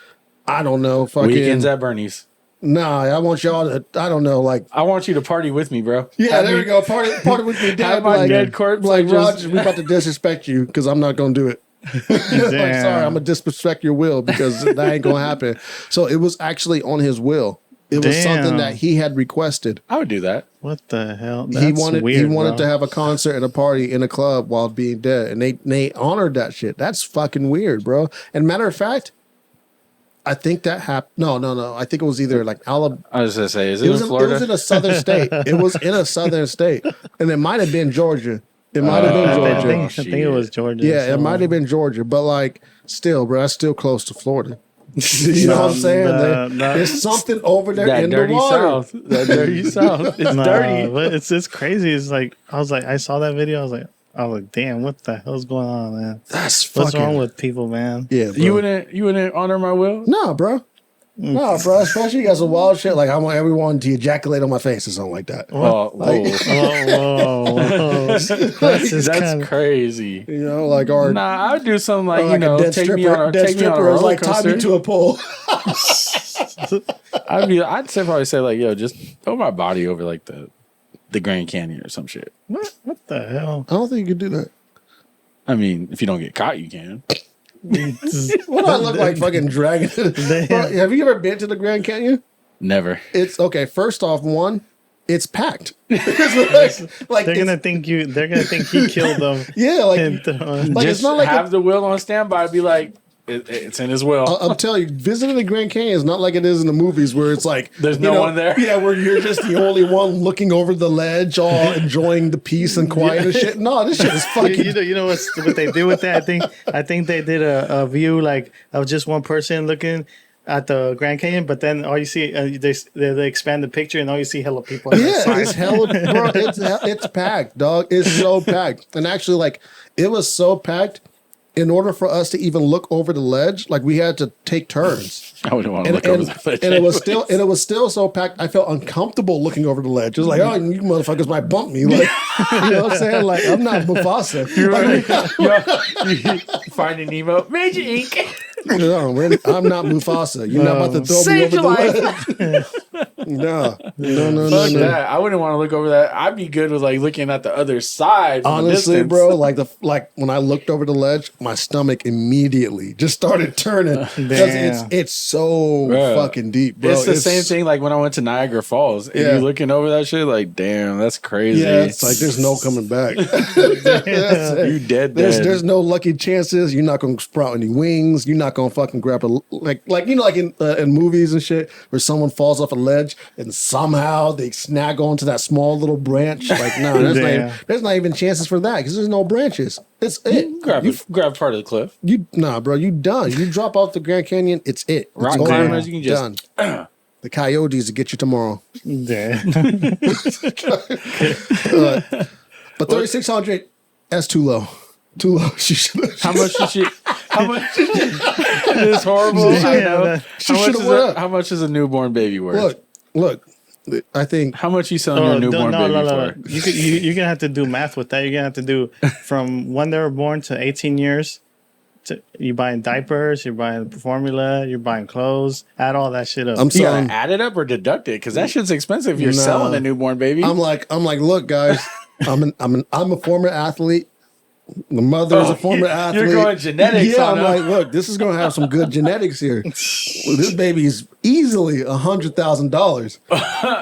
I don't know, fucking Weekends at Bernie's. nah, I want y'all to, I don't know, like. I want you to party with me, bro. Yeah, Have there me- we go. Party with me, Dad. Have my dead corpse, like like, just- Roger, we about to disrespect you because I'm not gonna do it. Like, sorry, I'm gonna disrespect your will because that ain't gonna happen. So it was actually on his will. It was something Damn. that he had requested. I would do that. What the hell? He wanted weird, to bro. have a concert and a party in a club while being dead, and they honored that shit. That's fucking weird, bro. And matter of fact, I think that happened. No. I think it was either like Alabama. I was gonna say, is It it, was, in it Florida? was in a southern state. It was in a southern state, and it might have been Georgia. It might have been I Georgia. think, I think it was Georgia. Yeah, it might have been Georgia, but like still, bro, that's still close to Florida. You know what I'm saying? There's something over there that in the dirty water. south. That dirty south. It's Nah, dirty. but it's crazy. It's like I saw that video. I was like, damn, what the hell's going on, man? That's What's fucking wrong with people, man? yeah, bro. You wouldn't honor my will? No, bro. No, bro. Especially you got some wild shit like I want everyone to ejaculate on my face or something like that. Oh, Like- Whoa. That's just that's kind of crazy. You know, like or, Nah, I would do something like, or like a dead take stripper. me on a Dead take me on a stripper is roller like tie me coaster. to a pole. I'd probably say like, yo, just throw my body over like the Grand Canyon or some shit. what the hell? I don't think you could do that. I mean, if you don't get caught, you can. What do I look like fucking dragging it? Bro, have you ever been to the Grand Canyon? Never. It's okay. First off, it's packed. It's like They're it's- gonna think he killed them. yeah, like And, like Just it's not like have the will on standby. Be like, it's in his will. I'm telling you, visiting the Grand Canyon is not like it is in the movies where it's like There's you no know, one there. Yeah, where you're just the only one looking over the ledge, all enjoying the peace and quiet and shit. No, this shit is fucking. you know what they did with that? I think they did a view like of just one person looking at the Grand Canyon, but then all you see they expand the picture and all you see hella people. On the Yeah, side. it's hella, bro. It's packed, dog. It's so packed. And actually, like, it was so packed. In order for us to even look over the ledge, like we had to take turns. I wouldn't want to And, look over and, that ledge. and it was still so packed. I felt uncomfortable looking over the ledge. It was like, oh, you motherfuckers might bump me. Like, you know what I'm saying? Like, I'm not Mufasa. Finding Nemo, Major Ink. No, I'm not Mufasa. You're not about to throw me Saved over your the ledge. No. Fuck that. I wouldn't want to look over that. I'd be good with like looking at the other side. From a Honestly, distance. bro, like when I looked over the ledge, my stomach immediately just started turning because Damn. it's so Bro. fucking deep, bro. It's the same thing like when I went to Niagara Falls and Yeah. you looking over that shit like, damn, that's crazy. Yeah, it's like there's no coming back. you dead. There's no lucky chances. You're not gonna sprout any wings. You're not gonna fucking grab a like you know like in movies and shit where someone falls off a ledge and somehow they snag onto that small little branch. Like no, there's not even chances for that because there's no branches. It's it. grab part of the cliff. Bro, you done. You drop off the Grand Canyon. It's it. It's Rock over. climbers, you can just done. The coyotes will get you tomorrow. Damn. But 3,600, that's too low. Too low. She should. How much did she? How much? It's horrible. I know. She How much, should've is went a, up. how much is a newborn baby worth? Look. I think How much you selling your newborn baby for? You're gonna have to do math with that. You're gonna have to do from when they were born to 18 years. You're buying diapers, you're buying formula, you're buying clothes. Add all that shit up. I'm You gotta selling. add it up or deduct it because that shit's expensive. If you're Nah. selling a newborn baby. I'm like, look, guys. I'm a former athlete. The mother is a former athlete. You're going genetics Yeah, on I'm them. like, look, this is gonna have some good genetics here. Well, this baby's easily $100,000.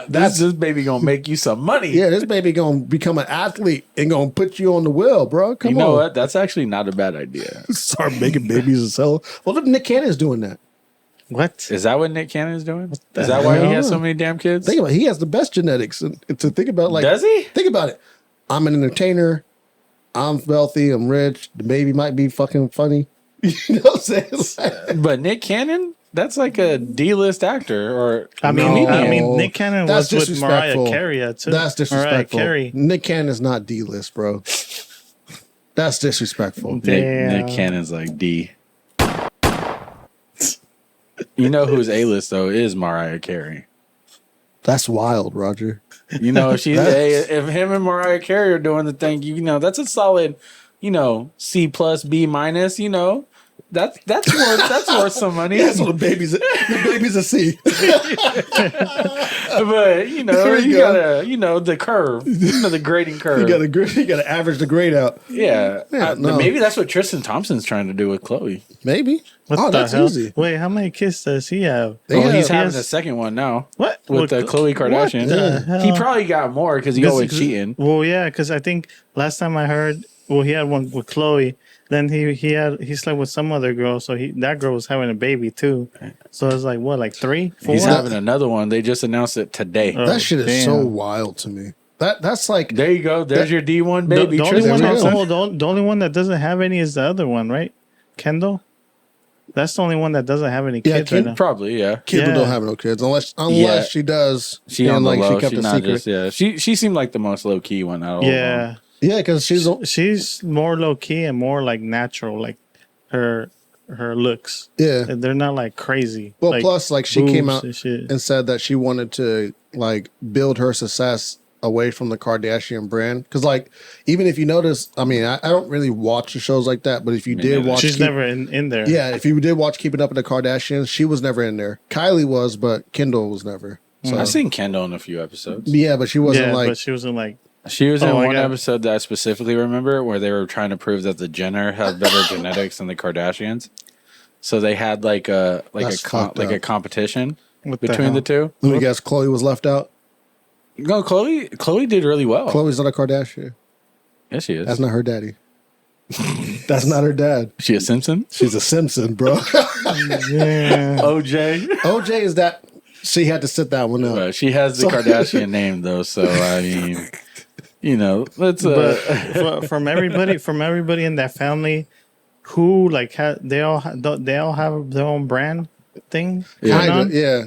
This baby gonna make you some money. Yeah, this baby gonna become an athlete and gonna put you on the wheel, bro. Come You know on. what? That's actually not a bad idea. Start making babies and sell. Well, look, Nick Cannon's doing that. What? Is that what Nick Cannon's doing? Is that why he has so many damn kids? Think about it. He has the best genetics. And to think about, like, Does he? Think about it. I'm an entertainer. I'm wealthy. I'm rich. The baby might be fucking funny. You know what I'm saying? But Nick Cannon, that's like a D-list actor, or I mean, No. Nick Cannon That's was with Mariah disrespectful. Carey too. That's disrespectful. Mariah Carey. Nick Cannon's not D-list, bro. That's disrespectful. Nick Cannon's like D. You know who's A-list though is Mariah Carey. That's wild, Roger. You know, if if him and Mariah Carey are doing the thing, you know, that's a solid, you know, C plus B minus. You know, that's worth some money. That's what the baby's a C. But you know, There you you go. gotta, you know, the curve, you know, the grading curve. You gotta average the grade out. Yeah, no. maybe that's what Tristan Thompson's trying to do with Chloe. Maybe. What Oh, the that's hell? easy. Wait, how many kids does he have? They Well, have- he's he having has- a second one now What? with Khloe Kardashian. the hell? He probably got more because he always cheating. Well, yeah, because I think last time I heard, well, he had one with Chloe. Then he slept with some other girl, so that girl was having a baby too. So it's like what, like 3, 4? He's having another one. They just announced it today. Oh, That shit is damn. so wild to me. That's like There you go. There's your D1 The, baby. the only Tristan one that, Thompson. the only one that doesn't have any is the other one, right? Kendall. That's the only one that doesn't have any Yeah, kids right now. Probably, yeah. Kendall Yeah. don't have no kids unless Yeah. she does. She and on the like low. she kept She's a not secret. just, yeah. She seemed like the most low key one out of all of them. Yeah, Yeah, because she's more low key and more like natural, like her looks. yeah. They're not like crazy. Well, like, plus like she came boobs out and shit. and said that she wanted to like build her success away from the Kardashian brand. Because like even if you notice, I mean, I don't really watch the shows like that, but if you did neither. watch, She's never in there. yeah, if you did watch Keeping Up with the Kardashians, she was never in there. Kylie was, but Kendall was never. So I've seen Kendall in a few episodes. yeah, but she wasn't yeah, like but she wasn't like. She was in Oh, I one got- episode that I specifically remember where they were trying to prove that the Jenner had better genetics than the Kardashians. So they had like That's fucked a up. competition What the between hell? the two. let me guess, Chloe was left out. No, Chloe did really well. Chloe's not a Kardashian. Yes, she is. That's not her daddy. That's not her dad. She a Simpson? She's a Simpson, bro. Yeah. OJ. OJ is that she had to sit that one out. Well, she has the So- Kardashian name though, so I mean, you know, let's. But from everybody in that family, who like they all have their own brand. thing going Kinda, on. yeah.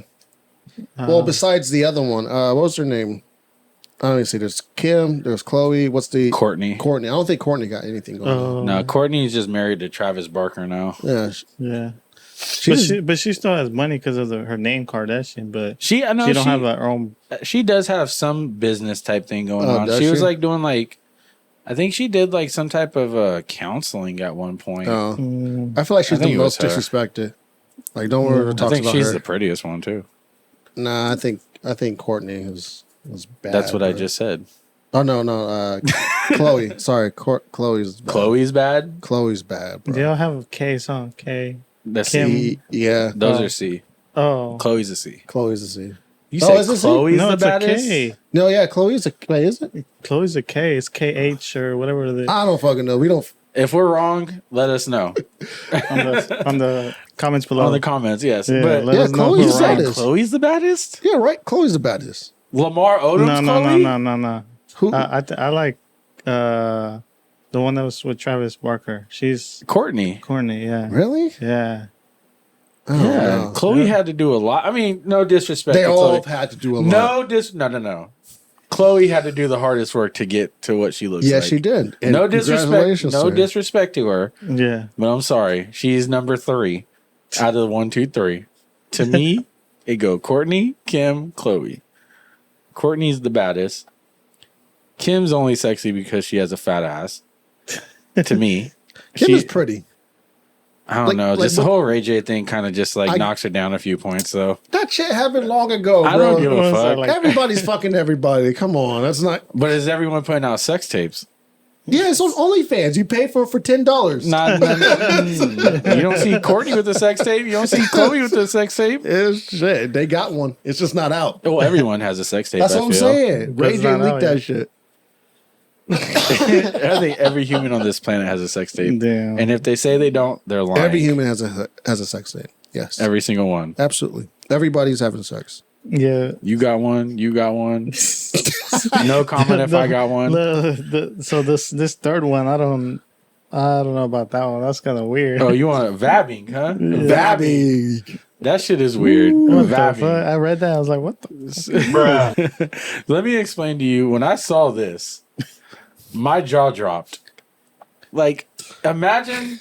Well, besides the other one, what was her name? I don't even see. There's Kim. There's Chloe. What's the Courtney. Courtney. I don't think Courtney got anything going on. No, Courtney's just married to Travis Barker now. Yeah, Yeah. she's But she still has money because of her name Kardashian, but I know she don't have her own. she does have some business type thing going Oh, on. does She was she? like doing like, I think she did like some type of counseling at one point. I feel like she's I think the it was most her. disrespected. Like, don't worry, I talk think about she's her. the prettiest one too. Nah, I think Courtney was bad. That's what I bro. just said. Oh no, Chloe. Sorry, Chloe's bad. Chloe's bad. Chloe's bad, bro. They all have K's on K. That's Kim. C. Yeah, Those Oh. are C. Oh, Chloe's a C. Chloe's a C. You Oh, said is it C? Chloe's no, the it's baddest. a K. No, yeah, Chloe's a. Wait, is it? Chloe's a K. It's KH or whatever the I don't fucking know. We don't. If we're wrong, let us know on the comments below. on the comments. Yes, Yeah, but let Yeah, us know Chloe's if you we're the said wrong. baddest. Chloe's the baddest. Yeah, right. Chloe's the baddest. Lamar Odom's Chloe. No. Who? I like the one that was with Travis Barker. She's Courtney. Courtney. Yeah. Really? Yeah. Oh, Yeah, no. Chloe had to do a lot. I mean, no disrespect. They to all Chloe. had to do a lot. No. Chloe had to do the hardest work to get to what she looks like. Yes, she did. And No disrespect. congratulations No to her. disrespect to her, Yeah. but I'm sorry. She's number 3 out of the 1, 2, 3. To me, it go Courtney, Kim, Chloe. Courtney's the baddest. Kim's only sexy because she has a fat ass. To me, Kim She- is pretty. I don't like- know. like Just the what- whole Ray J thing kind of just like I- knocks her down a few points. So That shit happened long ago, bro. I don't give What a was that, fuck. like- Everybody's fucking everybody. Come on, that's not. But is everyone putting out sex tapes? Yeah, it's on OnlyFans. You pay for it for $10. Not, you don't see Courtney with the sex tape. You don't see Chloe with the sex tape. It's shit. They got one. It's just not out. Well, everyone has a sex tape. That's I what I'm feel. saying. Ray it's J not leaked out that yet. shit. I think every human on this planet has a sex tape. Damn. And if they say they don't, they're lying. Every human has a sex tape. Yes, Every single one. absolutely. Everybody's having sex. Yeah. You got one. You got one. No comment if I got one. So this third one, I don't know about that one. That's kind of weird. Oh, you want vabbing, huh? Vabbing. Vabbing. That shit is weird. What the fuck? Vabbing. I read that. I was like, what the? Let me explain to you. When I saw this, my jaw dropped. Like, imagine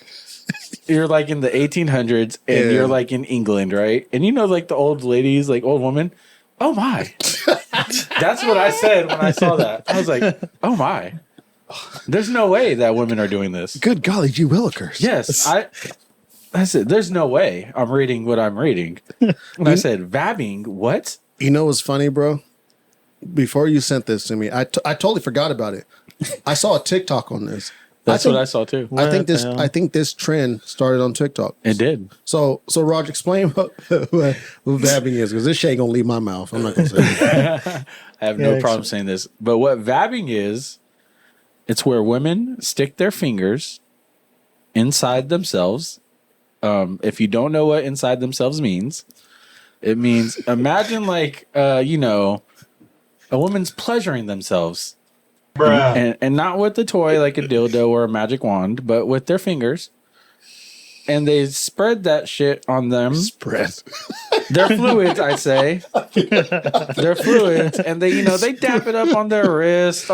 you're like in the 1800s and Yeah. you're like in England, right? And you know, like the old ladies, like old women. Oh my. That's what I said when I saw that. I was like, oh my. There's no way that women are doing this. Good golly, gee willikers. Yes, I said, there's no way I'm reading what I'm reading. And I said, vabbing, what? You know what's funny, bro? Before you sent this to me, I totally forgot about it. I saw a TikTok on this. That's think- what I saw too. I think What the this. hell? I think this trend started on TikTok. It did. So Roger, explain what vabbing is, because this shit ain't gonna leave my mouth. I'm not gonna say it. I have no Yeah, problem saying this. But what vabbing is, it's where women stick their fingers inside themselves. If you don't know what inside themselves means, it means imagine like a woman's pleasuring themselves. And not with the toy like a dildo or a magic wand, but with their fingers. And they spread that shit on them. Spread. Their fluids, I say. Their fluids. And they dap it up on their wrist,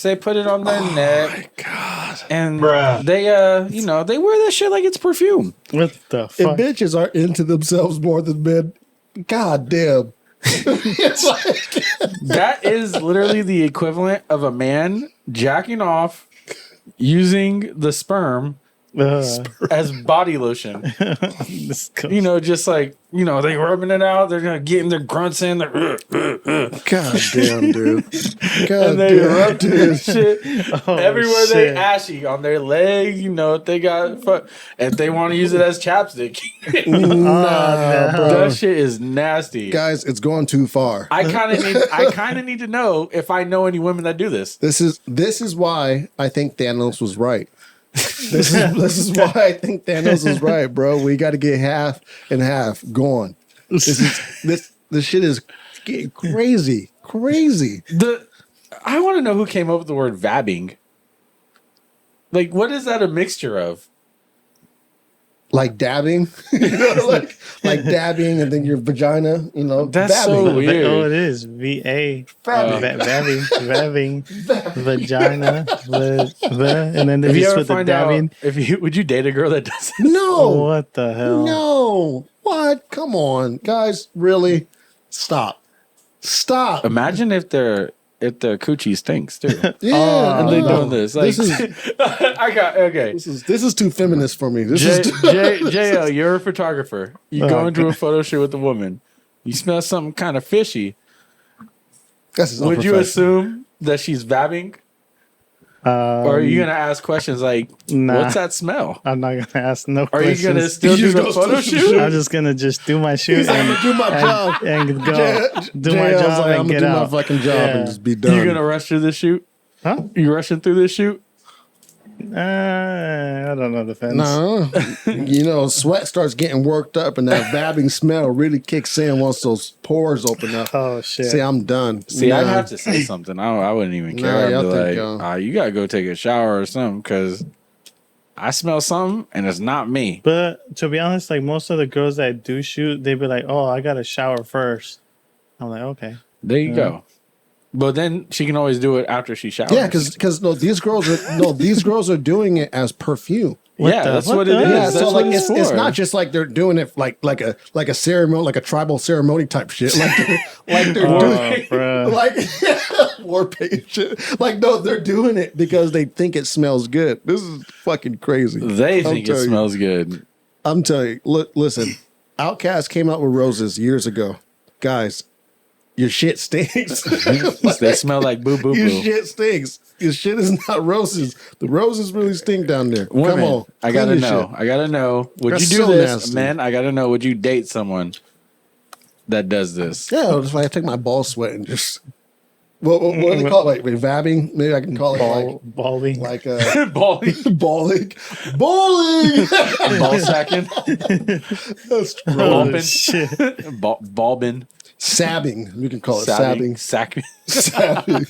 They put it on their neck. God. And they they wear that shit like it's perfume. What the If fuck? bitches are into themselves more than men, god damn. It's like, That is literally the equivalent of a man jacking off using the sperm as body lotion. Just like, they rubbing it out, they're gonna getting their grunts in, they're god damn, dude. God and they damn, rub dude. shit Oh, everywhere they shit. ashy on their legs, if they got if they want to use it as chapstick. Nah, bro. That shit is nasty. Guys, it's going too far. I kind of need to know if I know any women that do this. This is why I think Thanos was right. This is why I think Thanos was right, bro. We got to get half and half going. This shit is getting crazy. I want to know who came up with the word vabbing. Like, what is that a mixture of? like dabbing, like dabbing, and then your vagina, That's vabbing. so weird. Oh, it is VA. Vabbing. Vabbing. Vagina. And then they If you just ever with the find dabbing. out, would you date a girl that does it? No, Oh, what the hell? no, what? Come on, guys, really? Stop. Imagine if their coochie stinks too. Yeah, And they no. doing this. Like, This is okay. this is too feminist for me. This J, is JL, you're a photographer. You go into a photo shoot with a woman. You smell something kind of fishy. That's Would you assume that she's vabbing? Or are you gonna ask questions like, Nah. "What's that smell?" I'm not gonna ask no Are questions. you gonna still You do the just photo go shoot? I'm just gonna just do my shoot I'm gonna do my job. and go do my JL's job like, and I'm get gonna do out. my fucking job Yeah. and just be done. You gonna rush through this shoot? Huh? You rushing through this shoot? I don't know the fence. No, sweat starts getting worked up, and that vabbing smell really kicks in once those pores open up. Oh shit. See, I'm done. See, Nah. I'd have to say something. I wouldn't even care. Nah, I'd be I think, like, you gotta go take a shower or something because I smell something and it's not me. But to be honest, like most of the girls that do shoot, they be like, "Oh, I gotta shower first." I'm like, okay. There you go. But then she can always do it after she showers. Yeah, because these girls are doing it as perfume. Yeah, the- that's what what the- it is. Yeah, That's so what like it's for. not just like they're doing it like a ceremony, like a tribal ceremony type shit. Like they're Oh, doing bruh. like war paint shit. Like no, they're doing it because they think it smells good. This is fucking crazy. They I'm think it telling you. smells good. I'm telling you. Look, listen. Outkast came out with roses years ago, guys. Your shit stinks. They smell like boo boo Your boo. shit stinks. Your shit is not roses. The roses really stink down there. Come Women, on. I clean gotta your know. shit. I gotta know. Would That's you do so this, nasty. man? I gotta know. Would you date someone that does this? Yeah, I'll just like take my ball sweat and just what do they call it? Like vabbing? Maybe I can call it Balling. like Balling, bowling. ball sacking, That's Oh, wrong. Balbin. shit. Balbin, Sabbing. We can call it sabbing, sabbing. sacking.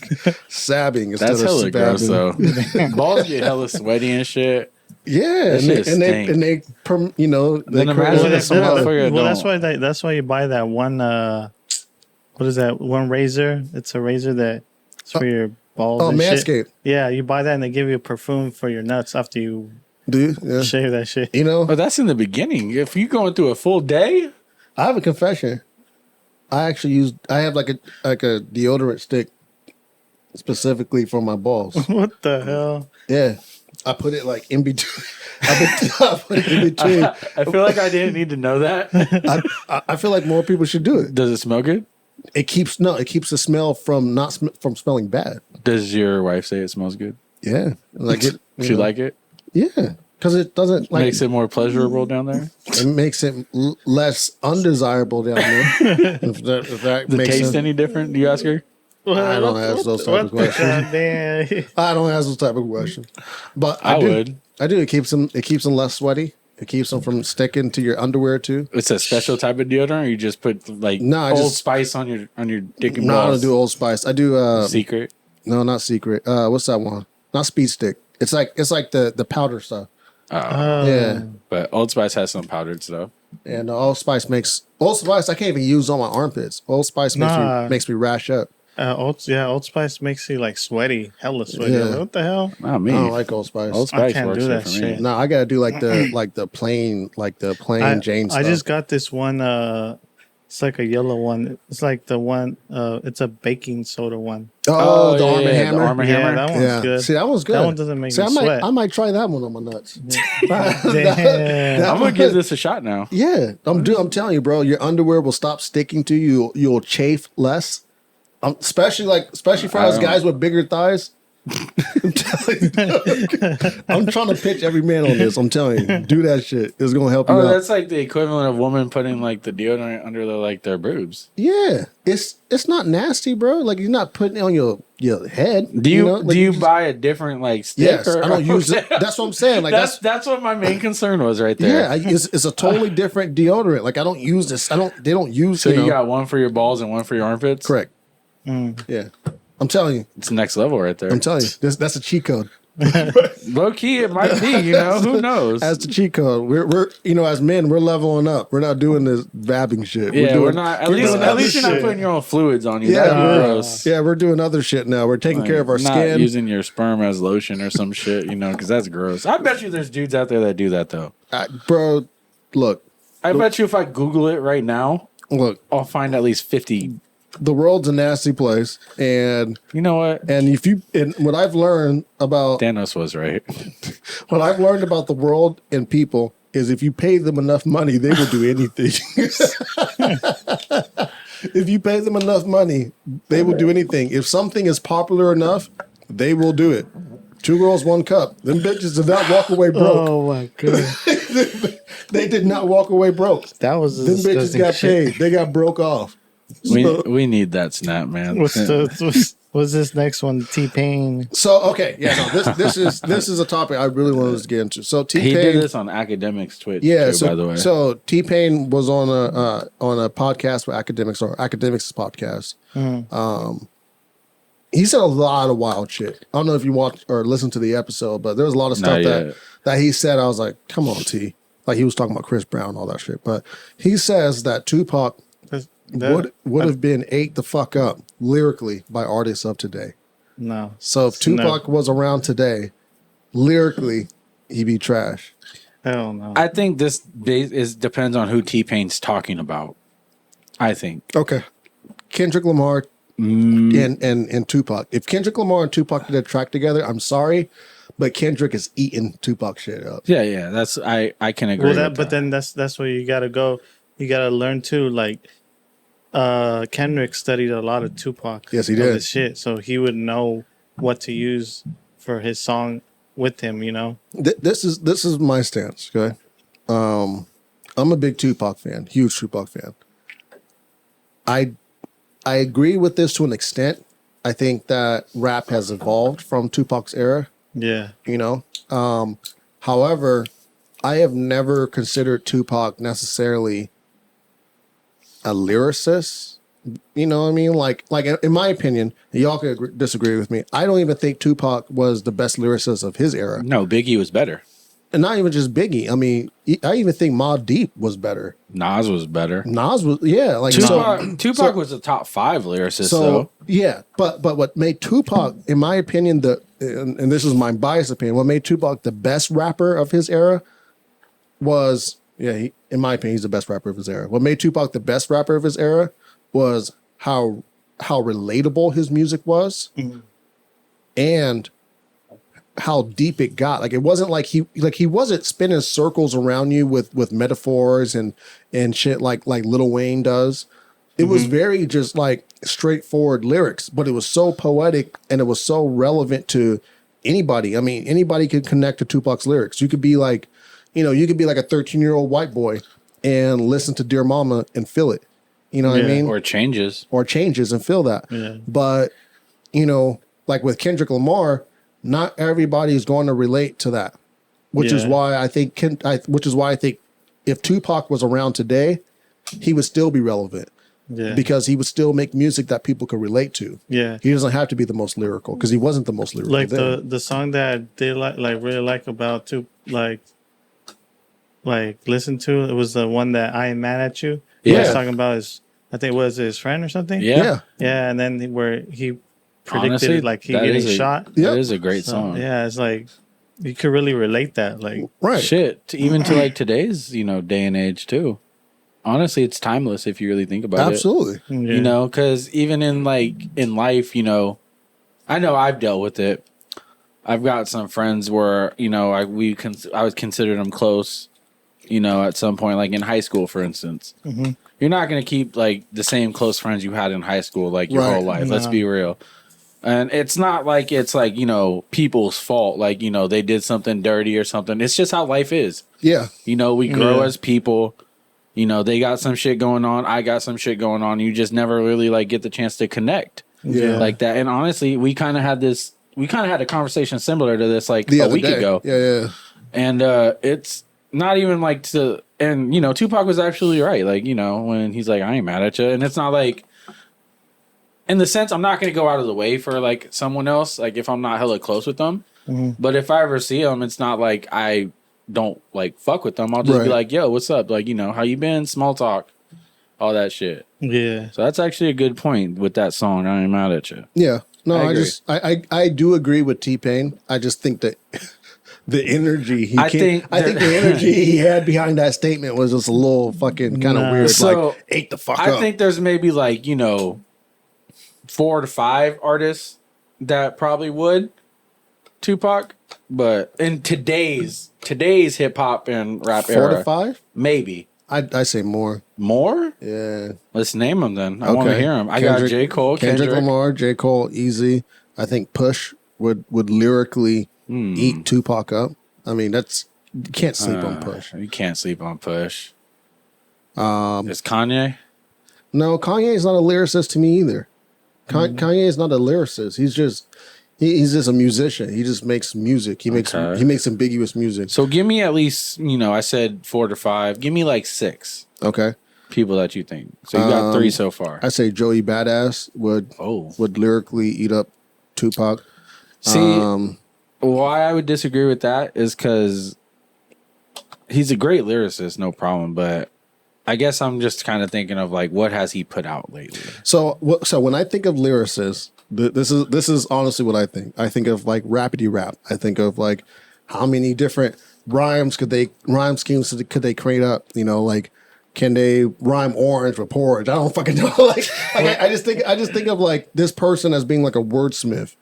Sabbing. Instead That's of hella gross spabbing. though. Balls get hella sweaty and shit. Yeah, That shit stink. they Then create imagine a if some smell. motherfucker Well, that's don't. why that's why you buy that one. What is that one razor? It's a razor that it's for your balls. Oh, and shit. Manscaped. Yeah, you buy that and they give you a perfume for your nuts after you Do you? Yeah. shave that shit. You know, But that's in the beginning. If you going through a full day, I have a confession. I have like a deodorant stick specifically for my balls. What the hell? Yeah. I put it like in between. I put it in between. I feel like I didn't need to know that. I feel like more people should do it. Does it smell good? It keeps the smell from from smelling bad. Does your wife say it smells good? Yeah, like it. She like it? Yeah, because it doesn't like Makes it more pleasurable down there? it makes it less undesirable down there. if that The makes taste sense. any different? Do you ask her? I don't ask those type of questions. Goddamn. I don't ask those type of questions. But I do. would. I do. It keeps them less sweaty. It keeps them from sticking to your underwear too. It's a special type of deodorant, or you just put like No, I Old just- Spice on your dick and No, I don't balls? do Old Spice. I do. Secret. No, not Secret. What's that one? Not Speed Stick. It's like the powder stuff. Yeah. But Old Spice has some powdered stuff. And Old Spice I can't even use on my armpits. Old Spice Nah. makes me rash up. Old Spice makes you like sweaty, hella sweaty. Yeah. I'm like, what the hell? Not me. I don't like Old Spice. Old Spice can't works do it that for shit. me. No, I gotta do like the plain Jane stuff. I just got this one. It's like a yellow one. It's like the one. It's a baking soda one. the yeah, Arm yeah, and the Hammer. Arm and Yeah, Hammer. that one's good. See, that one's good. That one doesn't make See, me I might, sweat. I might try that one on my nuts. Damn. I'm gonna give this a shot now. Yeah, I'm telling you, bro. Your underwear will stop sticking to you. You'll chafe less. Especially for us guys with bigger thighs. I'm telling you, I'm trying to pitch every man on this. I'm telling you, do that shit. It's gonna help you Oh, out. that's like the equivalent of women putting like the deodorant under their boobs. Yeah, it's not nasty, bro. Like you're not putting it on your head. Do you know? Like, do you just- buy a different like stick? Yes, or, I don't use it. That's what I'm saying. Like that's what my main concern was right there. yeah, it's a totally different deodorant. Like I don't use this. They don't use. So you you know, got one for your balls and one for your armpits. correct. Yeah, I'm telling you. It's next level right there. I'm telling you. That's a cheat code. Low key, it might be. You know, who knows? As the cheat code, we're as men, we're leveling up. We're not doing this vabbing shit. We're not. At least you're not putting your own fluids on you. Yeah, That'd be gross. Yeah, we're doing other shit now. We're taking care of our Not skin. using your sperm as lotion or some shit. You know, because that's gross. I bet you there's dudes out there that do that though. Bro, look. I bet you if I Google it right now, I'll find at least 50. The world's a nasty place, and you know what? And what I've learned about Thanos was right. What I've learned about the world and people is if you pay them enough money, they will do anything. If you pay them enough money, they will do anything. If something is popular enough, they will do it. 2 girls, 1 cup. Them bitches did not walk away broke. Oh my god. They did not walk away broke. That was them bitches got paid. They got broke off. We need that snap, man. What's this next one? T-Pain. So okay, this is a topic I really wanted to get into. So T-Pain, he did this on Academics Twitch. Yeah, too, by the way. So T-Pain was on a podcast with Academics or Academics podcast. He said a lot of wild shit. I don't know if you watched or listened to the episode, but there was a lot of stuff that he said. I was like, come on, T. Like he was talking about Chris Brown and all that shit. But he says that Tupac would have been ate the fuck up lyrically by artists of today. No. So if Tupac was around today, lyrically, he'd be trash. Hell no. I think this depends on who T-Pain's talking about. I think. Okay. Kendrick Lamar and Tupac. If Kendrick Lamar and Tupac did a track together, I'm sorry, but Kendrick is eating Tupac shit up. Yeah. That's I can agree. But then that's where you gotta go. You gotta learn too. Like Kendrick studied a lot of Tupac. Yes, he did. His shit, so he would know what to use for his song with him. You know. This is my stance. Okay. I'm a big Tupac fan, huge Tupac fan. I agree with this to an extent. I think that rap has evolved from Tupac's era. Yeah. You know? However, I have never considered Tupac necessarily a lyricist. You know what I mean? Like in my opinion, y'all can disagree with me. I don't even think Tupac was the best lyricist of his era. No, Biggie was better. And not even just Biggie. I mean, I even think Mobb Deep was better. Nas was better. Nas was, yeah. Like Tupac was a top 5 lyricist. So yeah, but what made Tupac, in my opinion, and this is my biased opinion, what made Tupac the best rapper of his era was, in my opinion, he's the best rapper of his era. What made Tupac the best rapper of his era was how relatable his music was, and how deep it got. Like it wasn't like he wasn't spinning circles around you with metaphors and shit like Lil Wayne does. It was very just like straightforward lyrics, but it was so poetic and it was so relevant to anybody. I mean, anybody could connect to Tupac's lyrics. You could be like, you could be like a 13-year-old white boy and listen to Dear Mama and feel it. You know what I mean? Or changes and feel that. Yeah. But, like with Kendrick Lamar, not everybody is going to relate to that, which is why I think if Tupac was around today, he would still be relevant. Yeah. Because he would still make music that people could relate to. Yeah. He doesn't have to be the most lyrical because he wasn't the most lyrical. Like the song that they really like about listen to, it was the one that I Am Mad at You. Yeah. He was talking about I think it was his friend or something. Yeah. Yeah, and then where he predicted Honestly, he getting shot. That is a great song. Yeah, it's like you could really relate that. Like right. Shit. Even to like today's, day and age too. Honestly, it's timeless if you really think about Absolutely. it. Absolutely. Because even in life, I know I've dealt with it. I've got some friends where, I would consider them close, at some point, like in high school, for instance. Mm-hmm. You're not going to keep like the same close friends you had in high school, like your whole life. No. Let's be real. And it's not like it's like, people's fault. Like, they did something dirty or something. It's just how life is. Yeah. We grow as people. They got some shit going on. I got some shit going on. You just never really like get the chance to connect like that. And honestly, we kind of had a conversation similar to this like a week ago. Yeah. And it's not even like Tupac was actually right. Like, when he's like, I ain't mad at you. And it's not like, in the sense, I'm not going to go out of the way for like someone else. Like if I'm not hella close with them, But if I ever see him, it's not like I don't like fuck with them. I'll just be Right. like, yo, what's up? Like, how you been? Small talk, all that shit. Yeah. So that's actually a good point with that song. I ain't mad at you. Yeah. No, I agree. I do agree with T-Pain. I just think that the energy I think the energy he had behind that statement was just a little fucking kind of Nah. weird. So, like, ate the fuck I up. think there's maybe like 4 to 5 artists that probably would Tupac, but in today's hip hop and rap 4 era, to 5? maybe I say more. more. Yeah. Let's name them then. I want to hear them. I got Kendrick- J. Cole, Kendrick. Lamar, J. Cole, Easy. I think Push would lyrically eat Tupac up. I mean, you can't sleep on Push. You can't sleep on Push. It's Kanye. No, Kanye is not a lyricist to me either. Kanye is not a lyricist. He's just a musician. He just makes music. He makes ambiguous music. So give me at least, I said 4 to 5. Give me like 6 Okay. people that you think. So you got 3 so far. I say Joey Badass would lyrically eat up Tupac. See, why I would disagree with that is because he's a great lyricist, no problem. But I guess I'm just kind of thinking of like, what has he put out lately? So when I think of lyricists, this is honestly what I think. I think of like rapidy rap. I think of like how many different rhyme schemes could they create up? Like can they rhyme orange with porridge? I don't fucking know. I just think of like this person as being like a wordsmith.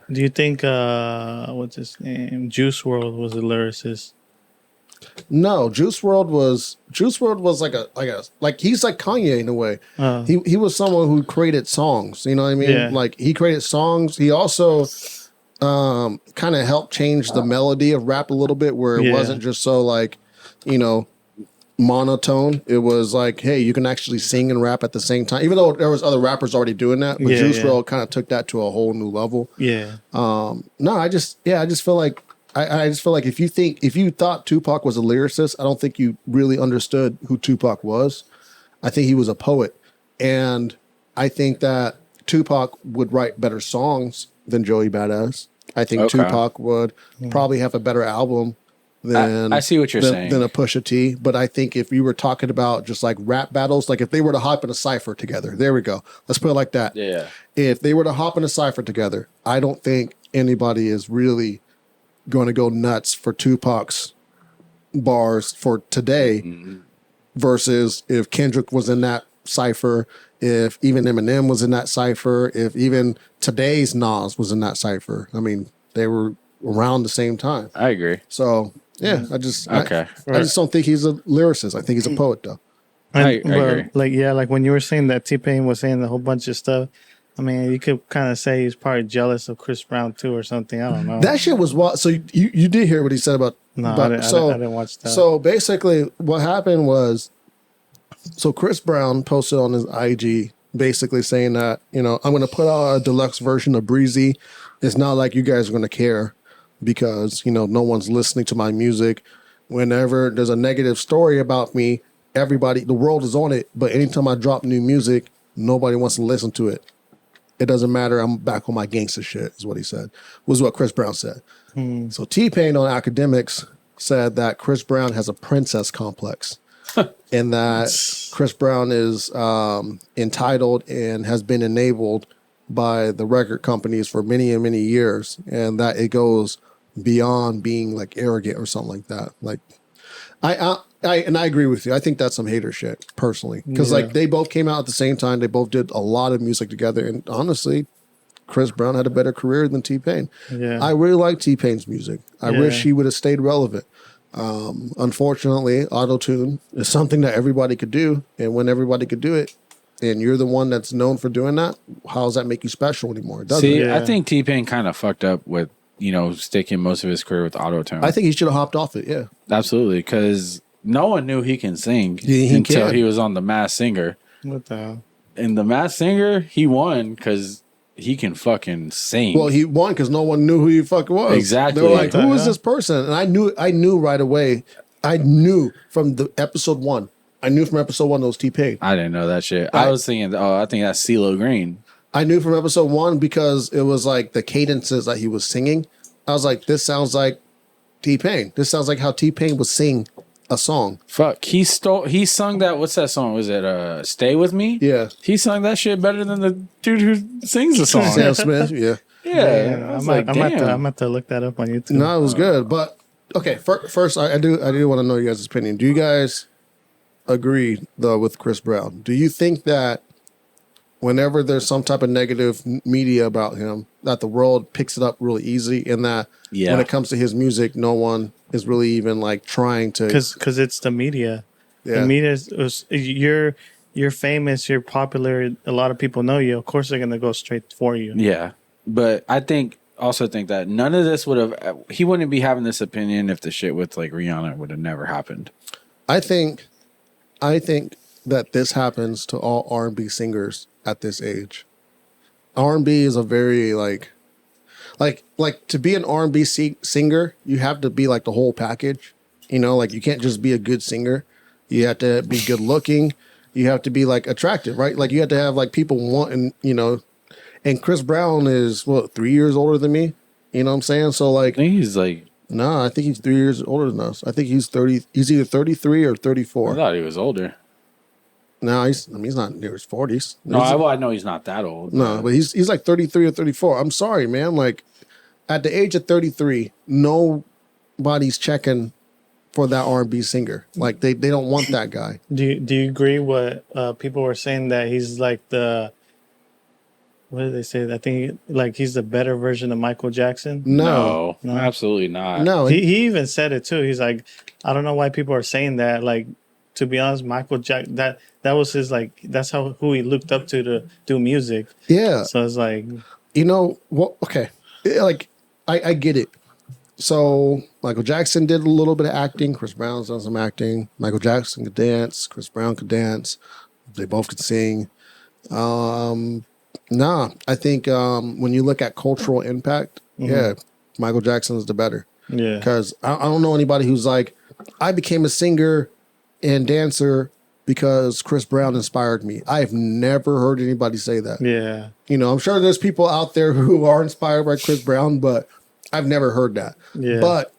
Do you think what's his name? Juice World was a lyricist. No, Juice WRLD was like he's like Kanye in a way. He was someone who created songs. You know what I mean? Yeah. Like he created songs. He also kind of helped change the melody of rap a little bit, where it wasn't just so like monotone. It was like, hey, you can actually sing and rap at the same time. Even though there was other rappers already doing that, but Juice WRLD kind of took that to a whole new level. Yeah. No, I just feel like I just feel like if you thought Tupac was a lyricist, I don't think you really understood who Tupac was. I think he was a poet, and I think that Tupac would write better songs than Joey Badass. I think Tupac would probably have a better album than I see what you're saying. than a Pusha T. But I think if you were talking about just like rap battles, like if they were to hop in a cipher together, there we go. Let's put it like that. Yeah. If they were to hop in a cipher together, I don't think anybody is really going to go nuts for Tupac's bars for today versus if Kendrick was in that cipher, if even Eminem was in that cipher, if even today's Nas was in that cipher. I mean, they were around the same time. I agree. So yeah, I just don't think he's a lyricist. I think he's a poet though. I agree. Like when you were saying that T-Pain was saying a whole bunch of stuff, I mean, you could kind of say he's probably jealous of Chris Brown too, or something. I don't know. That shit was wild. So you did hear what he said about? No, I didn't watch that. So basically, what happened was, so Chris Brown posted on his IG basically saying that I'm going to put out a deluxe version of Breezy. It's not like you guys are going to care because no one's listening to my music. Whenever there's a negative story about me, the world is on it. But anytime I drop new music, nobody wants to listen to it. It doesn't matter. I'm back on my gangster shit, is what he said, was what Chris Brown said. So T-Pain on Academics said that Chris Brown has a princess complex and that Chris Brown is entitled and has been enabled by the record companies for many and many years, and that it goes beyond being like arrogant or something like that. Like I agree with you. I think that's some hater shit personally, because like they both came out at the same time. They both did a lot of music together, and honestly, Chris Brown had a better career than T-Pain. Yeah. I really like T-Pain's music. I wish he would have stayed relevant. Unfortunately, auto-tune is something that everybody could do, and when everybody could do it, and you're the one that's known for doing that, how does that make you special anymore? It doesn't. See, Yeah. I think T-Pain kind of fucked up with sticking most of his career with auto-tune. I think he should have hopped off it. Yeah. Absolutely, because no one knew he can sing He until can. he was on The Masked Singer. What the hell? In The Masked Singer, he won because he can fucking sing. Well, he won because no one knew who he fucking was. Exactly. They were like, What the "Who is hell? this person?" And I knew right away. I knew from the episode one. I knew from episode one that was T-Pain. I didn't know that shit. I was thinking, I think that's CeeLo Green. I knew from episode one because it was like the cadences that he was singing I was like, this sounds like T-Pain. This sounds like how T-Pain would sing a song. Fuck, he sung that. What's that song? Was it "Stay With Me"? Yeah. He sung that shit better than the dude who sings the song. Sam Smith, yeah. Yeah, I was like, I'm damn. have to look that up on YouTube. No, it was good. But okay, first I do want to know you guys' opinion. Do you guys agree though with Chris Brown? Do you think that whenever there's some type of negative media about him, that the world picks it up really easy, and that Yeah. when it comes to his music, no one is really even like trying to? Because it's the media. Yeah. The media is you're famous, you're popular. A lot of people know you. Of course, they're gonna go straight for you. Yeah, but I also think that none of this would have. He wouldn't be having this opinion if the shit with like Rihanna would have never happened. I think that this happens to all R&B singers at this age. R&B is a very like to be an R&B singer, you have to be like the whole package. You know, like you can't just be a good singer. You have to be good looking. You have to be like attractive, right? Like you have to have like people wanting, you know. And Chris Brown is what, 3 years older than me? You know what I'm saying? So I like, think he's like. no, I think he's 3 years older than us. I think he's 30. He's either 33 or I 34. thought he was older. No, he's not near his 40s. No, I know he's not that old. No, but he's like 33 or 34. I'm sorry, man. Like at the age of 33, nobody's checking for that R&B singer. Like they don't want that guy. Do you agree what people were saying that he's like the what did they say? I think like he's the better version of Michael Jackson. No, No, absolutely not. no. He even said it too. He's like, I don't know why people are saying that. Like, to be honest, Michael Jackson, that was his like, that's who he looked up to do music. Yeah. So it's like, You know what? Okay, like I get it. So Michael Jackson did a little bit of acting. Chris Brown's done some acting. Michael Jackson could dance. Chris Brown could dance. They both could sing. Nah, I think when you look at cultural impact, yeah, Michael Jackson is the better. yeah, Because I don't know anybody who's like, I became a singer and dancer because Chris Brown inspired me. I've never heard anybody say that. yeah, You know, I'm sure there's people out there who are inspired by Chris Brown, but I've never heard that. Yeah. But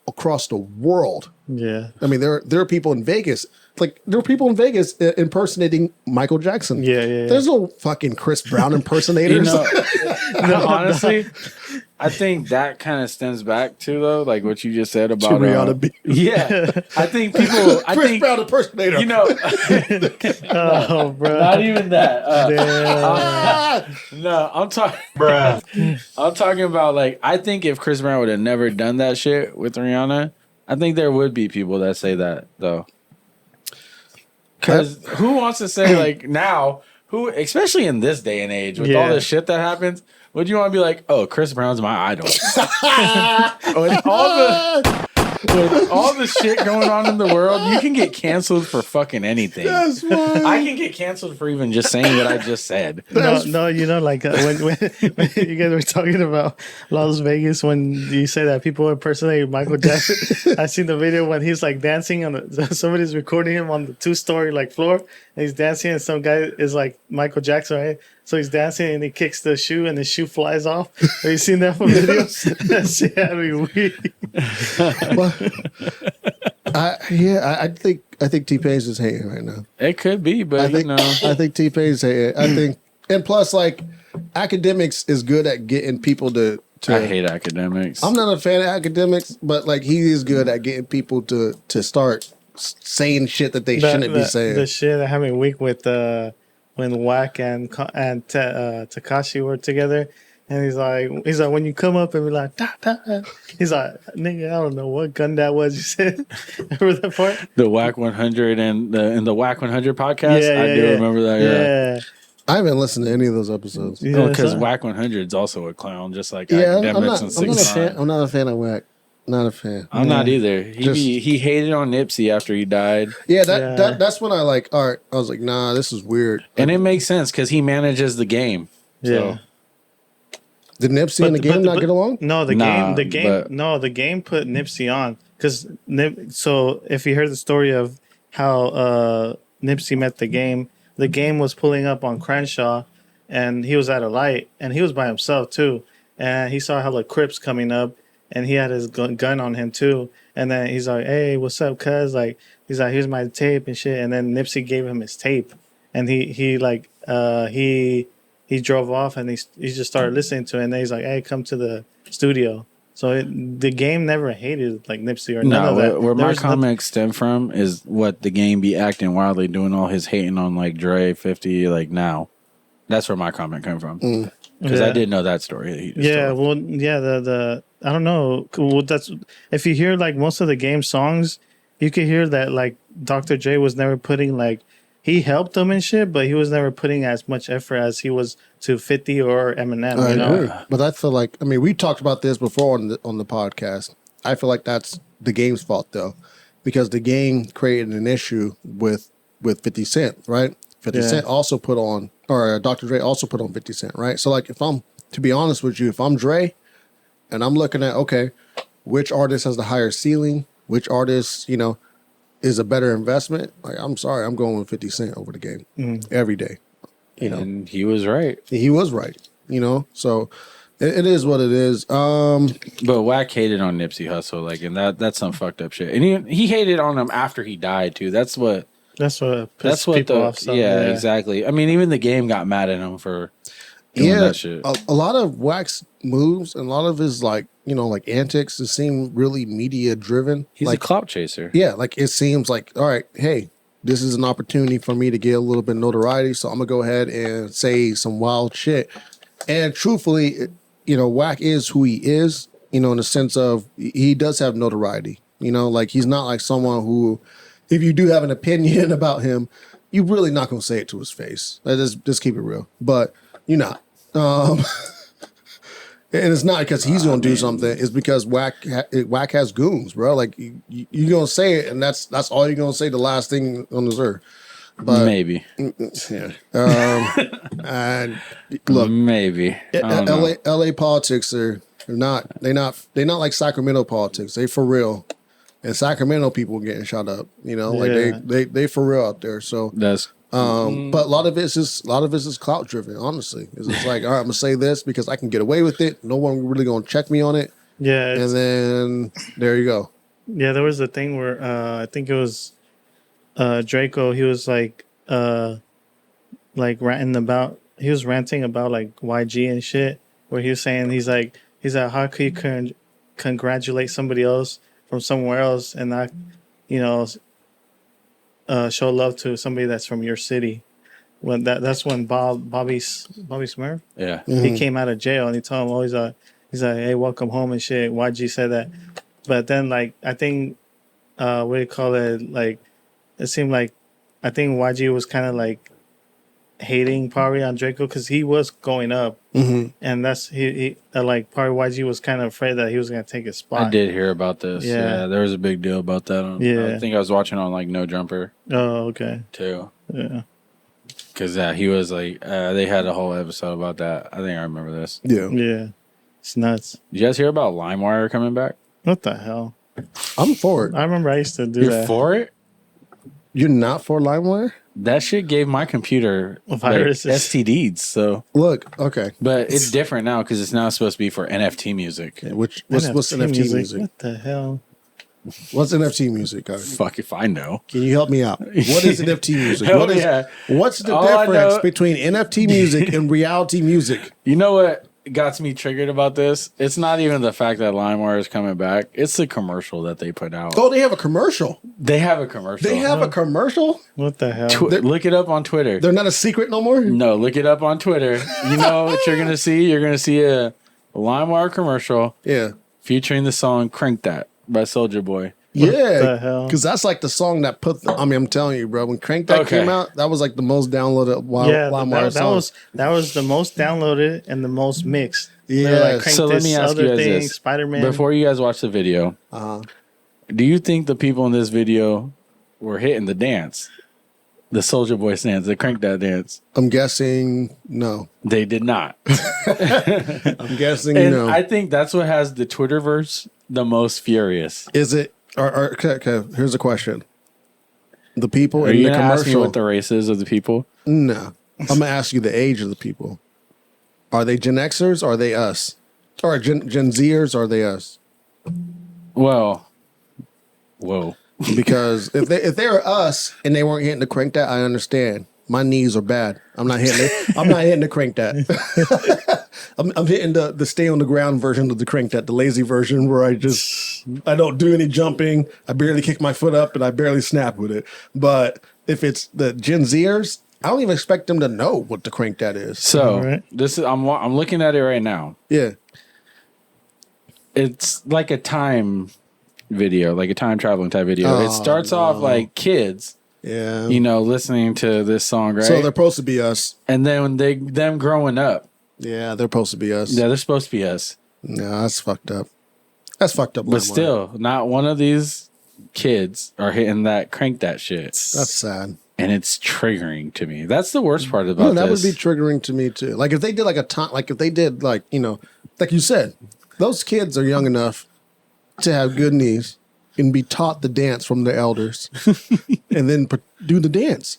across the world, yeah, there are people in Vegas. Like there are people in Vegas impersonating Michael Jackson. Yeah, yeah. There's no fucking Chris Brown You impersonators. know, honestly, I think that kind of stems back to though, like what you just said about Rihanna being- yeah, I think people. I Chris think Brown impersonator. you know, oh, bro, not even that. Damn. No, I'm talking, bruh. I'm talking about like I think if Chris Brown would have never done that shit with Rihanna, I think there would be people that say that though. Because who wants to say like now? Who, especially in this day and age, with all Yeah. the shit that happens, would you want to be like, "Oh, Chris Brown's my idol"? with all the shit going on in the world, you can get canceled for fucking anything. That's fine. I can get canceled for even just saying what I just said. No, you know, like when you guys were talking about Las Vegas, when you say that people impersonate Michael Jackson, I seen the video when he's like dancing on somebody's recording him on the 2-story like floor, and he's dancing, and some guy is like Michael Jackson, right? So he's dancing and he kicks the shoe and the shoe flies off. Have you seen that video? That shit had me weak. I think T-Pain's just hating right now. It could be, but I think you know, I think T-Pain's hating. I think, and plus, like, academics is good at getting people to. I hate academics. I'm not a fan of academics, but like he is good at getting people to start saying shit that they shouldn't be saying. The shit that had me weak with when Wack and Takashi were together. And he's like, when you come up and be like, da, da, da. He's like, nigga, I don't know what gun that was. You said, remember that part? The Whack 100 and the Whack 100 podcast. I do remember that. Yeah, I haven't listened to any of those episodes. Yeah, because so- Whack 100 is also a clown, just like Yeah, academics and I'm not a 6 fan. I'm not a fan of Wack. Not a fan. I'm not either. He hated on Nipsey after he died, Yeah, Yeah. that's when I like. All right, I was like, nah, this is weird. and it makes sense because he manages the game. Yeah. Did Nipsey and the game not get along? No, the Nah, game put Nipsey on because so if you heard the story of how Nipsey met the game was pulling up on Crenshaw, and he was at a light, and he was by himself too, and he saw hella Crips coming up, and he had his gun on him too. And then he's like, "Hey, what's up, cuz?" Like, he's like, "Here's my tape and shit." And then Nipsey gave him his tape, and he drove off, and he just started listening to it. And then he's like, "Hey, come to the studio." So the game never hated like Nipsey or none No, of that. where There my was comments stem from is what the game be acting wildly, doing all his hating on like Dre 50, like now. That's where my comment came from. Because I didn't know that story. That he just Yeah, told. well, yeah, the I don't know. Well, that's if you hear like most of the game songs, you could hear that like Dr. J was never putting like he helped them and shit, but he was never putting as much effort as he was to 50 or Eminem. I You know? agree. But I feel like, I mean, we talked about this before on the podcast. I feel like that's the game's fault though, because the game created an issue with 50 Cent, right? 50 Yeah. Cent also put on, or Dr. Dre also put on 50 Cent, right? So like, to be honest with you, if I'm Dre and I'm looking at, okay, which artist has the higher ceiling, which artist, is a better investment, like, I'm sorry, I'm going with 50 Cent over the game every day. And he was right. He was right, so it is what it is. But Wack hated on Nipsey Hussle, like, and that's some fucked up shit. And he hated on him after he died too. That's what That's what people off. So, yeah, exactly. I mean, even the game got mad at him for doing that shit. A lot of Wax moves and a lot of his like antics just seem really media driven. He's like, a clout chaser. yeah, like it seems like, all right, hey, this is an opportunity for me to get a little bit of notoriety, so I'm gonna go ahead and say some wild shit. And truthfully, Wack is who he is, in the sense of he does have notoriety. Like he's not like someone who, if you do have an opinion about him, you're really not gonna say it to his face. Just keep it real. But you're not. And it's not because he's gonna do something. It's because Wack has goons, bro. Like you're gonna say it, and that's all you're gonna say. The last thing on this earth. But Maybe. yeah. And look, Maybe. I don't know. LA politics they're not like Sacramento politics. They for real. And Sacramento people getting shot up, like Yeah. they for real out there. So That's but a lot of it is clout driven, honestly. It's just like, all right, I'm gonna say this because I can get away with it. No one really gonna check me on it. Yeah, And then there you go. yeah. There was a thing where I think it was Draco. He was like ranting about. He was ranting about like YG and shit. Where he was saying he's like, how could you congratulate somebody else from somewhere else and not, show love to somebody that's from your city. When that's when Bobby Smurf, yeah. he came out of jail and he told him, he's like, hey, welcome home and shit. YG said that, but then like I think, what do you call it? Like it seemed like I think YG was kind of like hating probably on Draco because he was going up, and that's he like probably YG was kind of afraid that he was gonna take his spot. I did hear about this. Yeah. Yeah, there was a big deal about that. Yeah. I think I was watching on like No Jumper Oh, okay. too. Yeah. Because he was like, they had a whole episode about that. I think I remember this. Yeah. Yeah. It's nuts. Did you guys hear about LimeWire coming back? What the hell? I'm for it. I remember I used to do You're that. for it? You're not for LimeWire? That shit gave my computer like, Viruses. STDs. So, Look, okay. but it's different now because it's now supposed to be for NFT music. What's NFT music? What the hell? What's NFT music, guys? Fuck if I know. Can you help me out? What is NFT music? Hell yeah. What's the All I difference know- between NFT music and reality music? You know what got me triggered about this? It's not even the fact that LimeWire is coming back. It's the commercial that they put out. Oh, they have a commercial. They have a commercial. They have a commercial? What the hell? Look it up on Twitter. They're not a secret no more? No, look it up on Twitter. You know what you're gonna see? You're gonna see a LimeWire commercial Yeah. featuring the song "Crank That" by Soulja Boy. Yeah. the hell? Because that's like the song that I'm telling you, bro. When Crank That Okay. came out, that was like the most downloaded Yeah, LimeWire song. that was the most downloaded and the most mixed. Yeah. They're like, crank So let this me ask other you guys thing, this. Spider-Man. Before you guys watch the video, do you think the people in this video were hitting the dance? The Soulja Boy dance, the Crank That dance? I'm guessing no. They did not. I'm guessing And no. I think that's what has the Twitterverse the most furious. Is it? Okay, here's a question. The people Are in you the gonna ask me commercial. what the race is of the people? No. I'm going to ask you the age of the people. Are they Gen Xers or are they us? All right, Gen Zers, are they us? Well, whoa. Because if they were us and they weren't hitting the crank that, I understand. My knees are bad. I'm not hitting it. I'm not hitting the crank that. I'm hitting the stay on the ground version of the crank that, the lazy version where I don't do any jumping. I barely kick my foot up and I barely snap with it. But if it's the Gen Zers, I don't even expect them to know what the crank that is. So Right. this is I'm looking at it right now. Yeah. It's like a time video, like a time traveling type video. It starts off like kids, Yeah. listening to this song, right? So they're supposed to be us. and then when them growing up, Yeah, they're supposed to be us. yeah, they're supposed to be us. No, that's fucked up. That's fucked up. But still, not one of these kids are hitting that crank that shit. That's sad. And it's triggering to me. That's the worst part about No, that this. would be triggering to me too. Like if they did like a time, like if they did like, like you said, those kids are young enough to have good knees and be taught the dance from their elders and then do the dance.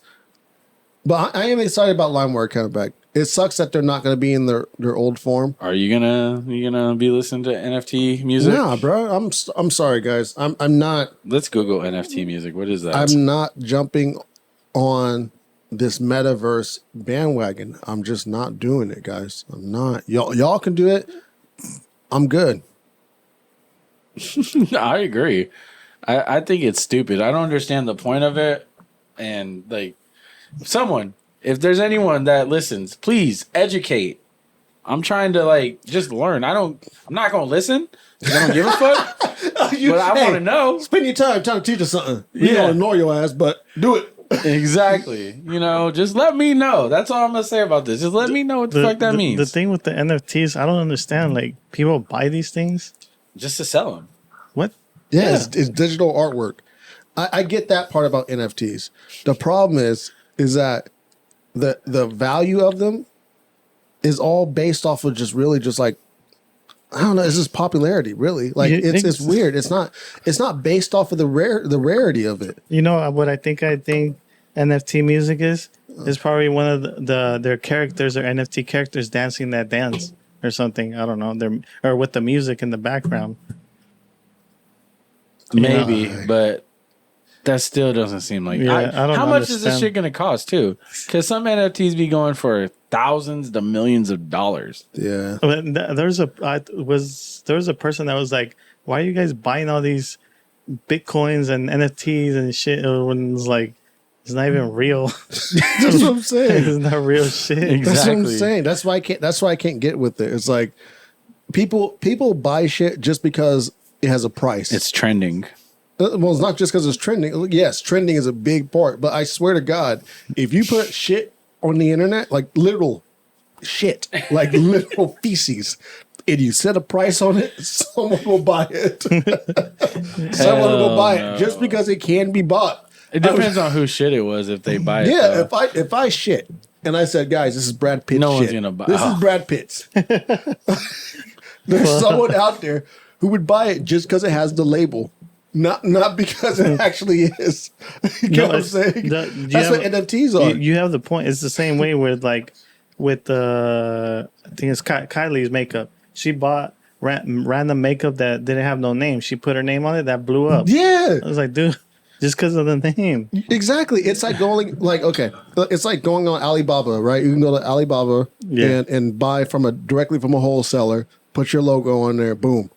But I am excited about LimeWire coming back. It sucks that they're not going to be in their old form. Are you gonna be listening to NFT music? Nah, bro. I'm sorry, guys. I'm not. Let's Google NFT music. What is that? I'm not jumping on this metaverse bandwagon. I'm just not doing it, guys. I'm not. Y'all can do it. I'm good. I agree. I think it's stupid. I don't understand the point of it. And like, if there's anyone that listens, please educate. I'm trying to just learn. I'm not gonna listen 'cause I don't give a fuck. But I want to know. Spend your time trying to teach us something. We Yeah. don't ignore your ass, but do it. Exactly. Just let me know. That's all I'm gonna say about this. Just let me know what the fuck that means. The thing with the NFTs, I don't understand. Like, people buy these things. Just to sell them. What? Yeah, it's digital artwork. I get that part about NFTs. The problem is that the value of them is all based off of just like, I don't know. It's just popularity, really. Like it's weird. It's not based off of the rarity of it. You know what I think NFT music is probably one of their characters or NFT characters dancing that dance or something. I don't know. Or with the music in the background. Maybe, but that still doesn't seem like. Yeah, I don't how much is this understand. shit going to cost too? Because some NFTs be going for thousands to millions of dollars. Yeah. But there was a person that was like, "Why are you guys buying all these Bitcoins and NFTs and shit?" When it's like, it's not even real. That's what I'm saying. It's not real shit. That's what I'm Exactly. saying. That's why I can't get with it. It's like people buy shit just because it has a price. It's trending. Well, it's not just because it's trending. Yes, trending is a big part. But I swear to God, if you put shit on the internet, like literal shit, like literal feces, and you set a price on it, someone will buy it. Someone will buy it just because it can be bought. It depends on whose shit it was if they buy it. Yeah, though. if I shit and I said, guys, this is Brad Pitt's No one's shit. gonna buy- This is Brad Pitt's. There's someone out there who would buy it just because it has the label. Not because it actually is. You know what I'm saying? That's what NFTs are. You have the point. It's the same way with I think it's Kylie's makeup. She bought random makeup that didn't have no name. She put her name on it. That blew up. Yeah, I was like, dude, just because of the name. exactly. It's like going it's like going on Alibaba, right? You can go to Alibaba Yeah. and buy directly from a wholesaler, put your logo on there, boom.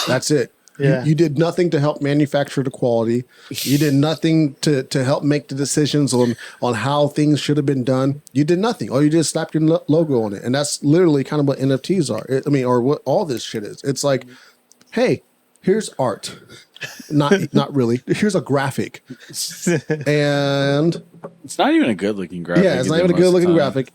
That's it. Yeah. You did nothing to help manufacture the quality. You did nothing to help make the decisions on how things should have been done. You did nothing. All you did is slap your logo on it. And that's literally kind of what NFTs are. Or what all this shit is. It's like, hey, here's art. Not really. Here's a graphic. And It's not even a good looking graphic. yeah, it's not even a most of good the looking time. graphic.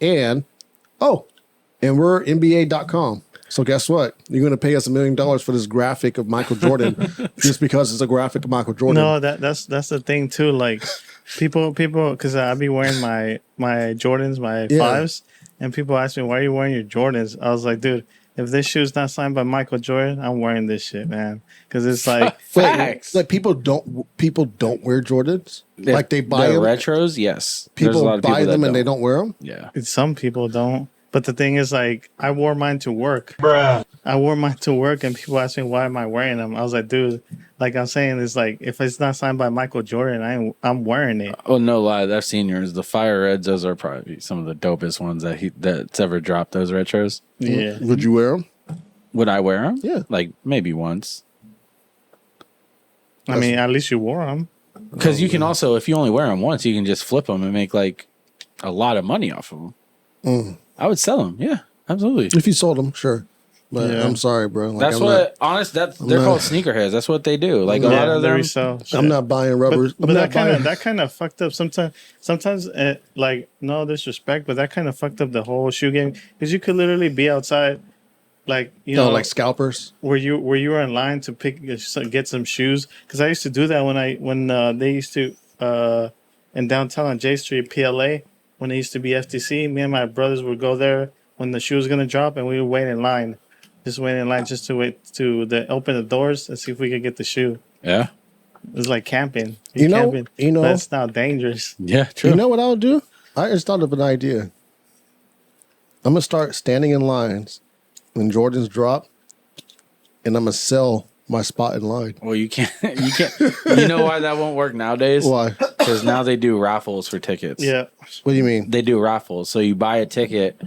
And we're NBA.com. So guess what? You're going to pay us $1 million for this graphic of Michael Jordan just because it's a graphic of Michael Jordan. No, that's the thing too. Like people, because I be wearing my Jordans, my Yeah. fives, and people ask me, "Why are you wearing your Jordans?" I was like, dude, if this shoe's not signed by Michael Jordan, I'm wearing this shit, man. Because it's like, Wait, Facts. like people don't wear Jordans. Like they buy the them. retros, yes. There's a lot People of people buy that them and they don't wear them. Yeah. some people don't. But the thing is, like, I wore mine to work. Bruh. I wore mine to work, and people ask me, why am I wearing them? I was like, dude, like I'm saying, it's like, if it's not signed by Michael Jordan, I'm wearing it. Oh, no lie. I've seen yours. The Fire Reds, those are probably some of the dopest ones that's ever dropped, those retros. Yeah. Would you wear them? Would I wear them? Yeah. Like, maybe once. I mean, at least you wore them. Because you can also, if you only wear them once, you can just flip them and make, like, a lot of money off of them. I would sell them. Yeah, absolutely. If you sold them, sure. But Yeah. I'm sorry, bro. Like, That's I'm what, they're not- called sneakerheads. That's what they do. Like, a lot of them. I'm not buying rubbers. But I'm that not kind buying. of fucked up. Sometimes like, no disrespect, but that kind of fucked up the whole shoe game, because you could literally be outside, like, you know, like scalpers. where you were in line to get some shoes. Because I used to do that when they used to in downtown on J Street, PLA, when it used to be FTC. Me and my brothers would go there when the shoe was gonna drop, and we would wait in line, just to wait to open the doors and see if we could get the shoe. Yeah. It was like camping. You know- camping. you know- That's now dangerous. Yeah, true. You know what I'll do? I just thought of an idea. I'm gonna start standing in lines when Jordans drop, and I'm gonna sell my spot in line. Well, you can't. You know why that won't work nowadays? Why? Because now they do raffles for tickets. Yeah. What do you mean? They do raffles. So you buy a ticket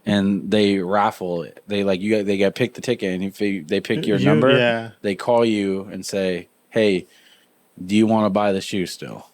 and they raffle it. They get pick the ticket, and if they pick your number, Yeah. they call you and say, "Hey, do you want to buy the shoe still?"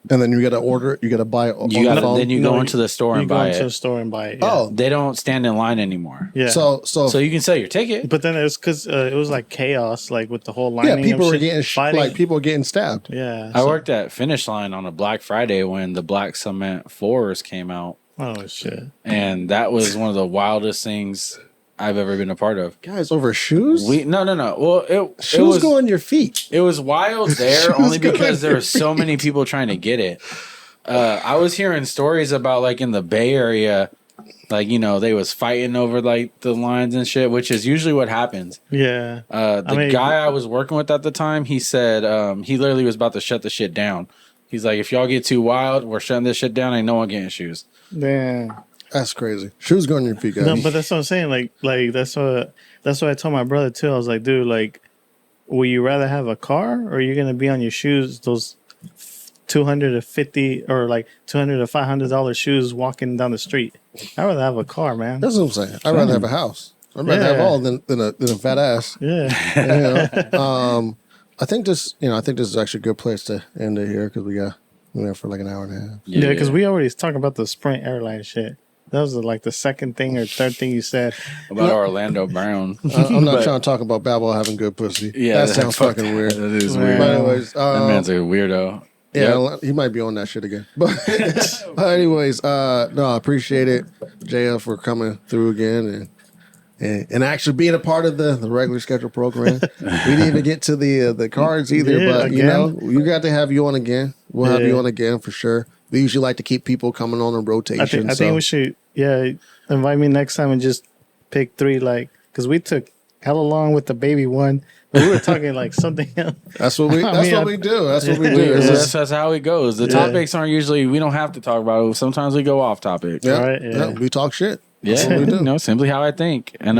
And then you gotta order it. You gotta buy it on You the got phone. then you No, go into the store You and go buy into the it. store and buy it. Yeah. Oh, They don't stand in line anymore. Yeah. so So you can sell your ticket. But then it's because it was like chaos, like with the whole yeah, lining. people of were shit, getting fighting. like people were getting stabbed. Yeah. I so- worked at Finish Line on a Black Friday when the Black Cement floors came out, Oh shit. and that was one of the wildest things I've ever been a part of. Guys, over shoes. No. Well, it Shoes was go on your feet. it was wild there Shoes only go because on there were so many people trying to get it. I was hearing stories about, like, in the Bay Area, like, you know, they was fighting over, like, the lines and shit, which is usually what happens. Yeah. The guy I was working with at the time, he said he literally was about to shut the shit down. He's like, if y'all get too wild, we're shutting this shit down. Ain't no one getting shoes. Damn. That's crazy. Shoes go on your feet, guys. No, but that's what I'm saying. Like that's what I told my brother too. I was like, dude, like, will you rather have a car, or are you gonna be on your shoes, those $250 or like $200 to $500 shoes walking down the street? I'd rather have a car, man. That's what I'm saying. I'd rather have a house. I'd rather have Yeah. all than a fat ass. Yeah. You know? I think this is actually a good place to end it here because we're there for like an hour and a half. Yeah, because we already talked about the Sprint airline shit. That was like the second thing or third thing you said. About Orlando Brown. I'm not trying to talk about Babel having good pussy. Yeah, that sounds fucking weird. That is Man. weird. But anyways, That man's a weirdo. yeah, Yep. he might be on that shit again. But anyways, no, I appreciate it, JL, for coming through again and actually being a part of the regular schedule program. We didn't even get to the cards either, Yeah, but you again. know, you got to have you on again. We'll have Yeah. you on again for sure. We usually like to keep people coming on in rotation. I think we should, invite me next time and just pick three, like, because we took hella long with the baby one, but we were talking like something else. That's what we. I That's mean, what we do. That's what we do. We- It's that's, just- that's how it goes. The topics aren't usually, we don't have to talk about it. Sometimes we go off topic. yeah, Right, yeah. we talk shit. Yeah, That's what we do. you know, simply how I think. And,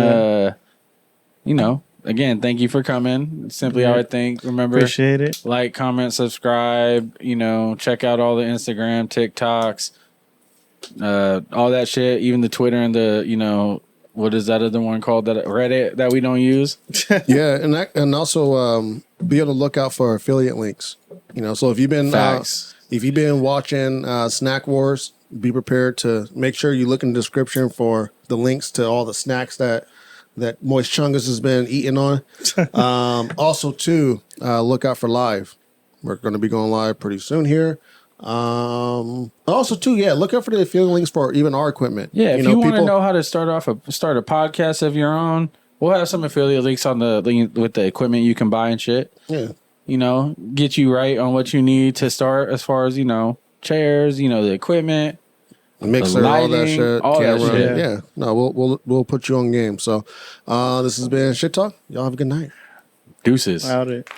you know, again, thank you for coming. Simply how I think. Remember, Appreciate it. like, comment, subscribe, you know, check out all the Instagram, TikToks, all that shit, even the Twitter and the, you know, what is that other one called, that Reddit that we don't use? Yeah, and also be on the lookout for affiliate links. You know, so if you've been Facts. watching Snack Wars, be prepared to make sure you look in the description for the links to all the snacks that Moist Chungus has been eating on. Also, too, look out for live. We're going to be going live pretty soon here. Also, too, look out for the affiliate links for even our equipment. Yeah, if you want to people- know how to start a podcast of your own, we'll have some affiliate links on with the equipment you can buy and shit. Yeah. You know, get you right on what you need to start as far as, you know, chairs, you know, the equipment. Mixer, all that lighting, shit, all that camera. shit. Yeah, no, we'll put you on game. So, this has been Shit Talk. Y'all have a good night. Deuces. Out it.